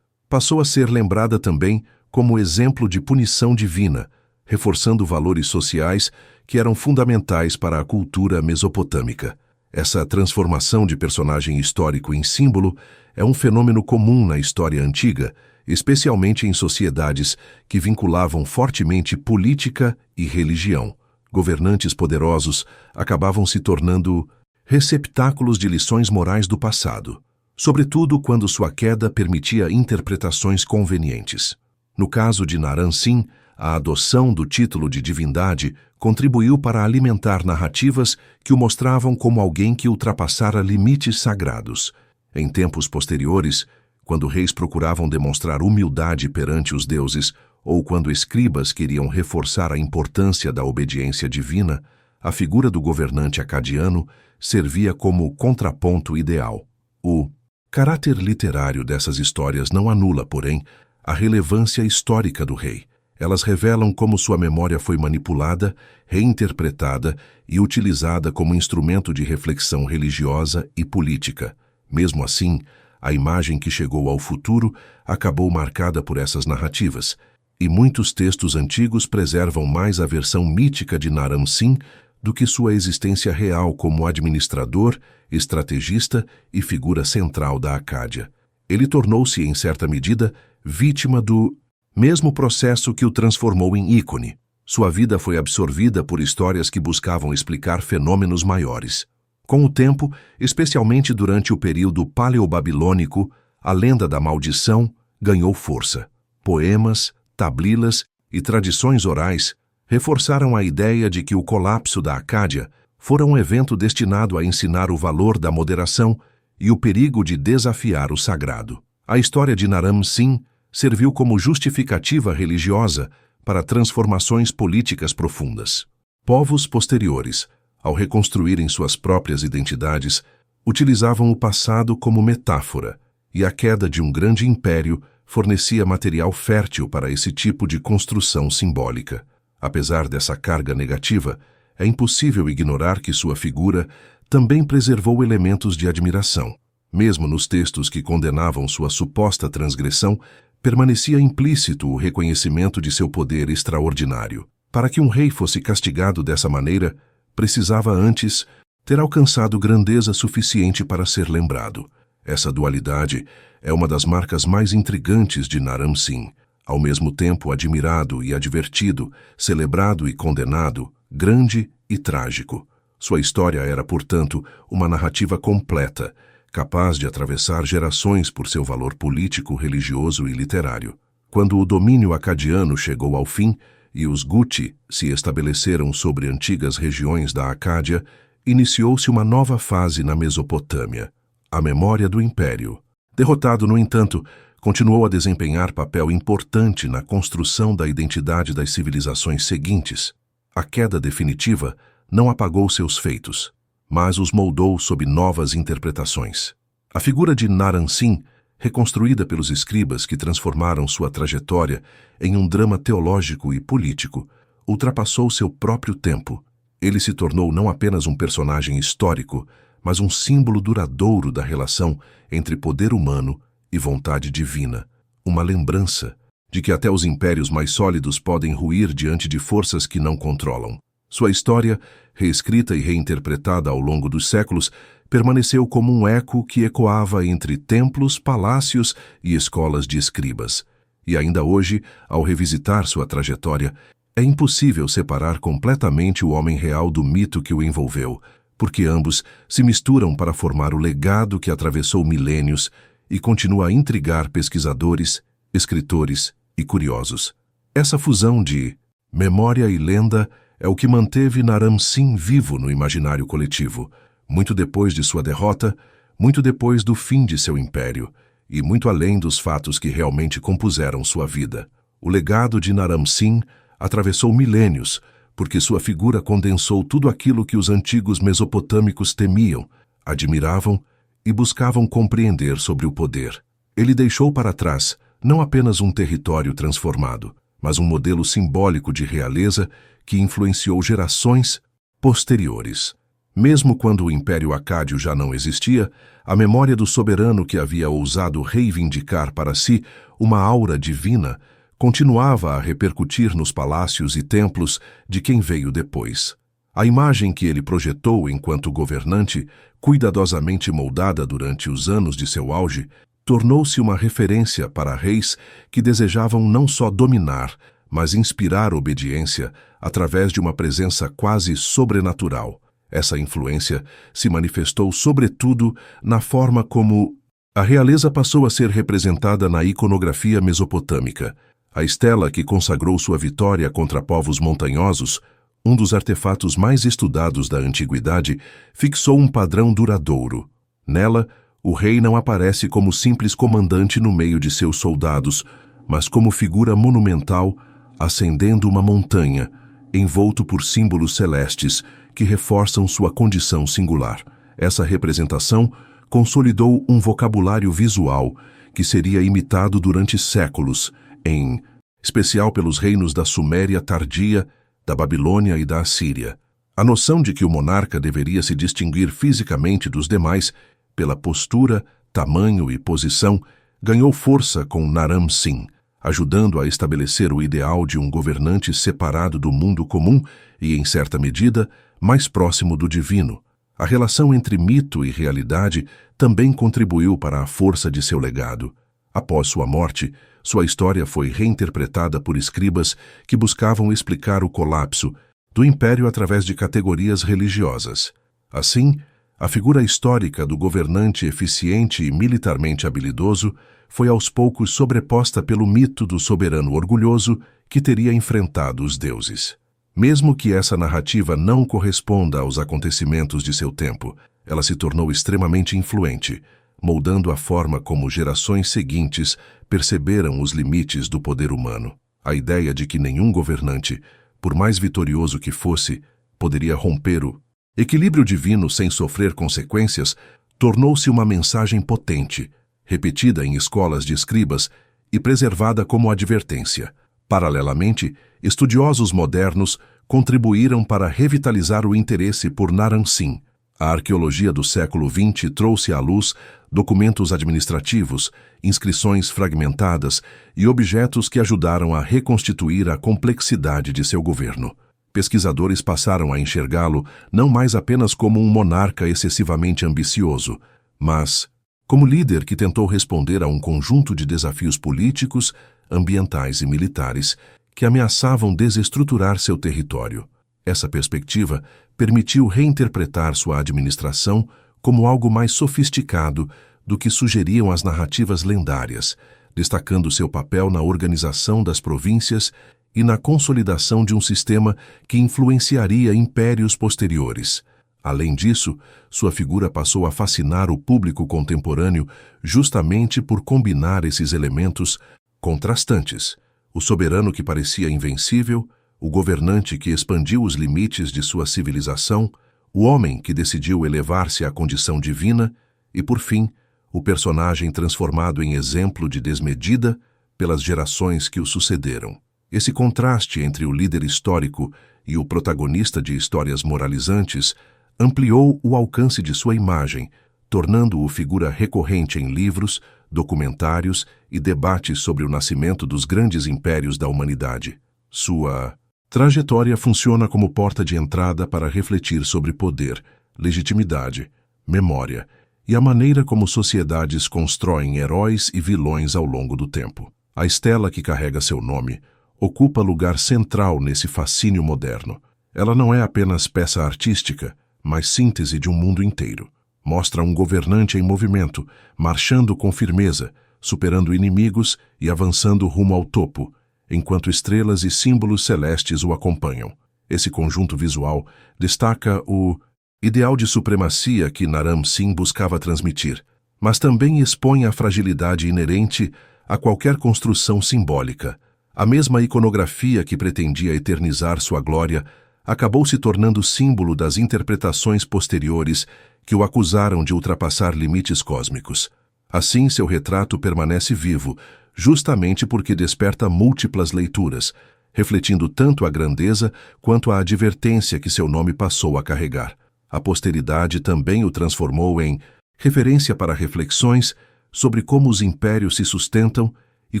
passou a ser lembrada também como exemplo de punição divina, reforçando valores sociais que eram fundamentais para a cultura mesopotâmica. Essa transformação de personagem histórico em símbolo é um fenômeno comum na história antiga, especialmente em sociedades que vinculavam fortemente política e religião. Governantes poderosos acabavam se tornando receptáculos de lições morais do passado, sobretudo quando sua queda permitia interpretações convenientes. No caso de Naram Sin, a adoção do título de divindade contribuiu para alimentar narrativas que o mostravam como alguém que ultrapassara limites sagrados. Em tempos posteriores, quando reis procuravam demonstrar humildade perante os deuses ou quando escribas queriam reforçar a importância da obediência divina, a figura do governante acadiano servia como contraponto ideal. O caráter literário dessas histórias não anula, porém, a relevância histórica do rei. Elas revelam como sua memória foi manipulada, reinterpretada e utilizada como instrumento de reflexão religiosa e política. Mesmo assim, a imagem que chegou ao futuro acabou marcada por essas narrativas, e muitos textos antigos preservam mais a versão mítica de Naram Sin do que sua existência real como administrador, estrategista e figura central da Acádia. Ele tornou-se, em certa medida, vítima do mesmo processo que o transformou em ícone. Sua vida foi absorvida por histórias que buscavam explicar fenômenos maiores. Com o tempo, especialmente durante o período paleobabilônico, a lenda da maldição ganhou força. Poemas, tablilas e tradições orais reforçaram a ideia de que o colapso da Acádia fora um evento destinado a ensinar o valor da moderação e o perigo de desafiar o sagrado. A história de Naram-Sin serviu como justificativa religiosa para transformações políticas profundas. Povos posteriores, ao reconstruírem suas próprias identidades, utilizavam o passado como metáfora, e a queda de um grande império fornecia material fértil para esse tipo de construção simbólica. Apesar dessa carga negativa, é impossível ignorar que sua figura também preservou elementos de admiração. Mesmo nos textos que condenavam sua suposta transgressão, permanecia implícito o reconhecimento de seu poder extraordinário. Para que um rei fosse castigado dessa maneira, precisava antes ter alcançado grandeza suficiente para ser lembrado. Essa dualidade é uma das marcas mais intrigantes de Naram-Sin. Ao mesmo tempo admirado e advertido, celebrado e condenado, grande e trágico. Sua história era, portanto, uma narrativa completa, capaz de atravessar gerações por seu valor político, religioso e literário. Quando o domínio acadiano chegou ao fim e os Guti se estabeleceram sobre antigas regiões da Acádia, iniciou-se uma nova fase na Mesopotâmia, a memória do Império. Derrotado, no entanto, continuou a desempenhar papel importante na construção da identidade das civilizações seguintes. A queda definitiva não apagou seus feitos, mas os moldou sob novas interpretações. A figura de Naram-Sin, reconstruída pelos escribas que transformaram sua trajetória em um drama teológico e político, ultrapassou seu próprio tempo. Ele se tornou não apenas um personagem histórico, mas um símbolo duradouro da relação entre poder humano e vontade divina, uma lembrança de que até os impérios mais sólidos podem ruir diante de forças que não controlam. Sua história, reescrita e reinterpretada ao longo dos séculos, permaneceu como um eco que ecoava entre templos, palácios e escolas de escribas. E ainda hoje, ao revisitar sua trajetória, é impossível separar completamente o homem real do mito que o envolveu, porque ambos se misturam para formar o legado que atravessou milênios e continua a intrigar pesquisadores, escritores e curiosos. Essa fusão de memória e lenda é o que manteve Naram-Sin vivo no imaginário coletivo, muito depois de sua derrota, muito depois do fim de seu império, e muito além dos fatos que realmente compuseram sua vida. O legado de Naram-Sin atravessou milênios, porque sua figura condensou tudo aquilo que os antigos mesopotâmicos temiam, admiravam e buscavam compreender sobre o poder. Ele deixou para trás não apenas um território transformado, mas um modelo simbólico de realeza que influenciou gerações posteriores. Mesmo quando o Império Acádio já não existia, a memória do soberano que havia ousado reivindicar para si uma aura divina continuava a repercutir nos palácios e templos de quem veio depois. A imagem que ele projetou enquanto governante, cuidadosamente moldada durante os anos de seu auge, tornou-se uma referência para reis que desejavam não só dominar, mas inspirar obediência através de uma presença quase sobrenatural. Essa influência se manifestou sobretudo na forma como a realeza passou a ser representada na iconografia mesopotâmica. A estela que consagrou sua vitória contra povos montanhosos, um dos artefatos mais estudados da antiguidade, fixou um padrão duradouro. Nela, o rei não aparece como simples comandante no meio de seus soldados, mas como figura monumental ascendendo uma montanha, envolto por símbolos celestes que reforçam sua condição singular. Essa representação consolidou um vocabulário visual que seria imitado durante séculos, em especial pelos reinos da Suméria tardia, da Babilônia e da Assíria. A noção de que o monarca deveria se distinguir fisicamente dos demais pela postura, tamanho e posição ganhou força com Naram-Sin, ajudando a estabelecer o ideal de um governante separado do mundo comum e, em certa medida, mais próximo do divino. A relação entre mito e realidade também contribuiu para a força de seu legado. Após sua morte, sua história foi reinterpretada por escribas que buscavam explicar o colapso do império através de categorias religiosas. Assim, a figura histórica do governante eficiente e militarmente habilidoso foi aos poucos sobreposta pelo mito do soberano orgulhoso que teria enfrentado os deuses. Mesmo que essa narrativa não corresponda aos acontecimentos de seu tempo, ela se tornou extremamente influente, moldando a forma como gerações seguintes perceberam os limites do poder humano. A ideia de que nenhum governante, por mais vitorioso que fosse, poderia romper o equilíbrio divino sem sofrer consequências, tornou-se uma mensagem potente, repetida em escolas de escribas e preservada como advertência. Paralelamente, estudiosos modernos contribuíram para revitalizar o interesse por Naram Sin. A arqueologia do século XX trouxe à luz documentos administrativos, inscrições fragmentadas e objetos que ajudaram a reconstituir a complexidade de seu governo. Pesquisadores passaram a enxergá-lo não mais apenas como um monarca excessivamente ambicioso, mas como líder que tentou responder a um conjunto de desafios políticos, ambientais e militares que ameaçavam desestruturar seu território. Essa perspectiva permitiu reinterpretar sua administração como algo mais sofisticado do que sugeriam as narrativas lendárias, destacando seu papel na organização das províncias e na consolidação de um sistema que influenciaria impérios posteriores. Além disso, sua figura passou a fascinar o público contemporâneo justamente por combinar esses elementos contrastantes: o soberano que parecia invencível, o governante que expandiu os limites de sua civilização, o homem que decidiu elevar-se à condição divina e, por fim, o personagem transformado em exemplo de desmedida pelas gerações que o sucederam. Esse contraste entre o líder histórico e o protagonista de histórias moralizantes ampliou o alcance de sua imagem, tornando-o figura recorrente em livros, documentários e debates sobre o nascimento dos grandes impérios da humanidade. Sua trajetória funciona como porta de entrada para refletir sobre poder, legitimidade, memória e a maneira como sociedades constroem heróis e vilões ao longo do tempo. A estela que carrega seu nome ocupa lugar central nesse fascínio moderno. Ela não é apenas peça artística, mas síntese de um mundo inteiro. Mostra um governante em movimento, marchando com firmeza, superando inimigos e avançando rumo ao topo, enquanto estrelas e símbolos celestes o acompanham. Esse conjunto visual destaca o ideal de supremacia que Naram Sin buscava transmitir, mas também expõe a fragilidade inerente a qualquer construção simbólica. A mesma iconografia que pretendia eternizar sua glória acabou se tornando símbolo das interpretações posteriores que o acusaram de ultrapassar limites cósmicos. Assim, seu retrato permanece vivo, justamente porque desperta múltiplas leituras, refletindo tanto a grandeza quanto a advertência que seu nome passou a carregar. A posteridade também o transformou em referência para reflexões sobre como os impérios se sustentam e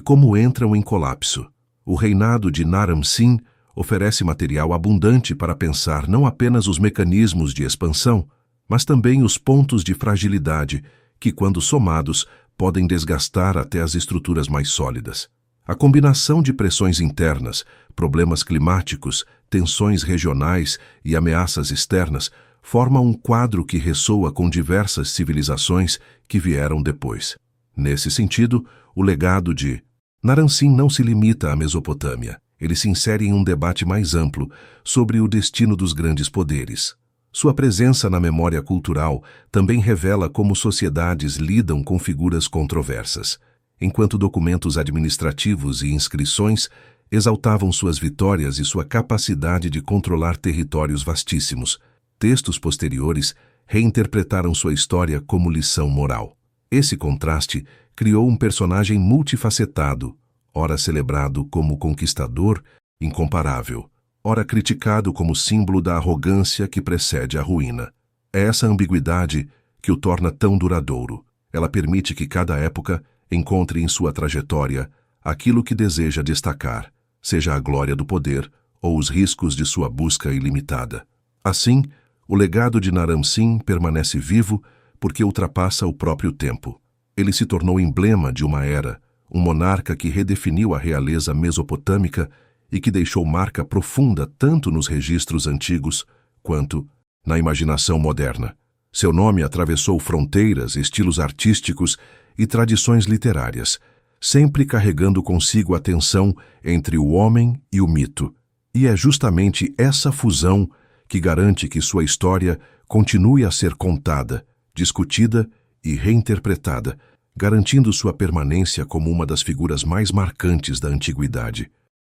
como entram em colapso. O reinado de Naram Sin oferece material abundante para pensar não apenas os mecanismos de expansão, mas também os pontos de fragilidade que, quando somados, podem desgastar até as estruturas mais sólidas. A combinação de pressões internas, problemas climáticos, tensões regionais e ameaças externas forma um quadro que ressoa com diversas civilizações que vieram depois. Nesse sentido, o legado de Naram Sin não se limita à Mesopotâmia. Ele se insere em um debate mais amplo sobre o destino dos grandes poderes. Sua presença na memória cultural também revela como sociedades lidam com figuras controversas. Enquanto documentos administrativos e inscrições exaltavam suas vitórias e sua capacidade de controlar territórios vastíssimos, textos posteriores reinterpretaram sua história como lição moral. Esse contraste criou um personagem multifacetado, ora celebrado como conquistador incomparável, ora criticado como símbolo da arrogância que precede a ruína. É essa ambiguidade que o torna tão duradouro. Ela permite que cada época encontre em sua trajetória aquilo que deseja destacar, seja a glória do poder ou os riscos de sua busca ilimitada. Assim, o legado de Naram Sin permanece vivo porque ultrapassa o próprio tempo. Ele se tornou emblema de uma era um monarca que redefiniu a realeza mesopotâmica e que deixou marca profunda tanto nos registros antigos quanto na imaginação moderna. Seu nome atravessou fronteiras, estilos artísticos e tradições literárias, sempre carregando consigo a tensão entre o homem e o mito. E é justamente essa fusão que garante que sua história continue a ser contada, discutida e reinterpretada, garantindo sua permanência como uma das figuras mais marcantes da antiguidade.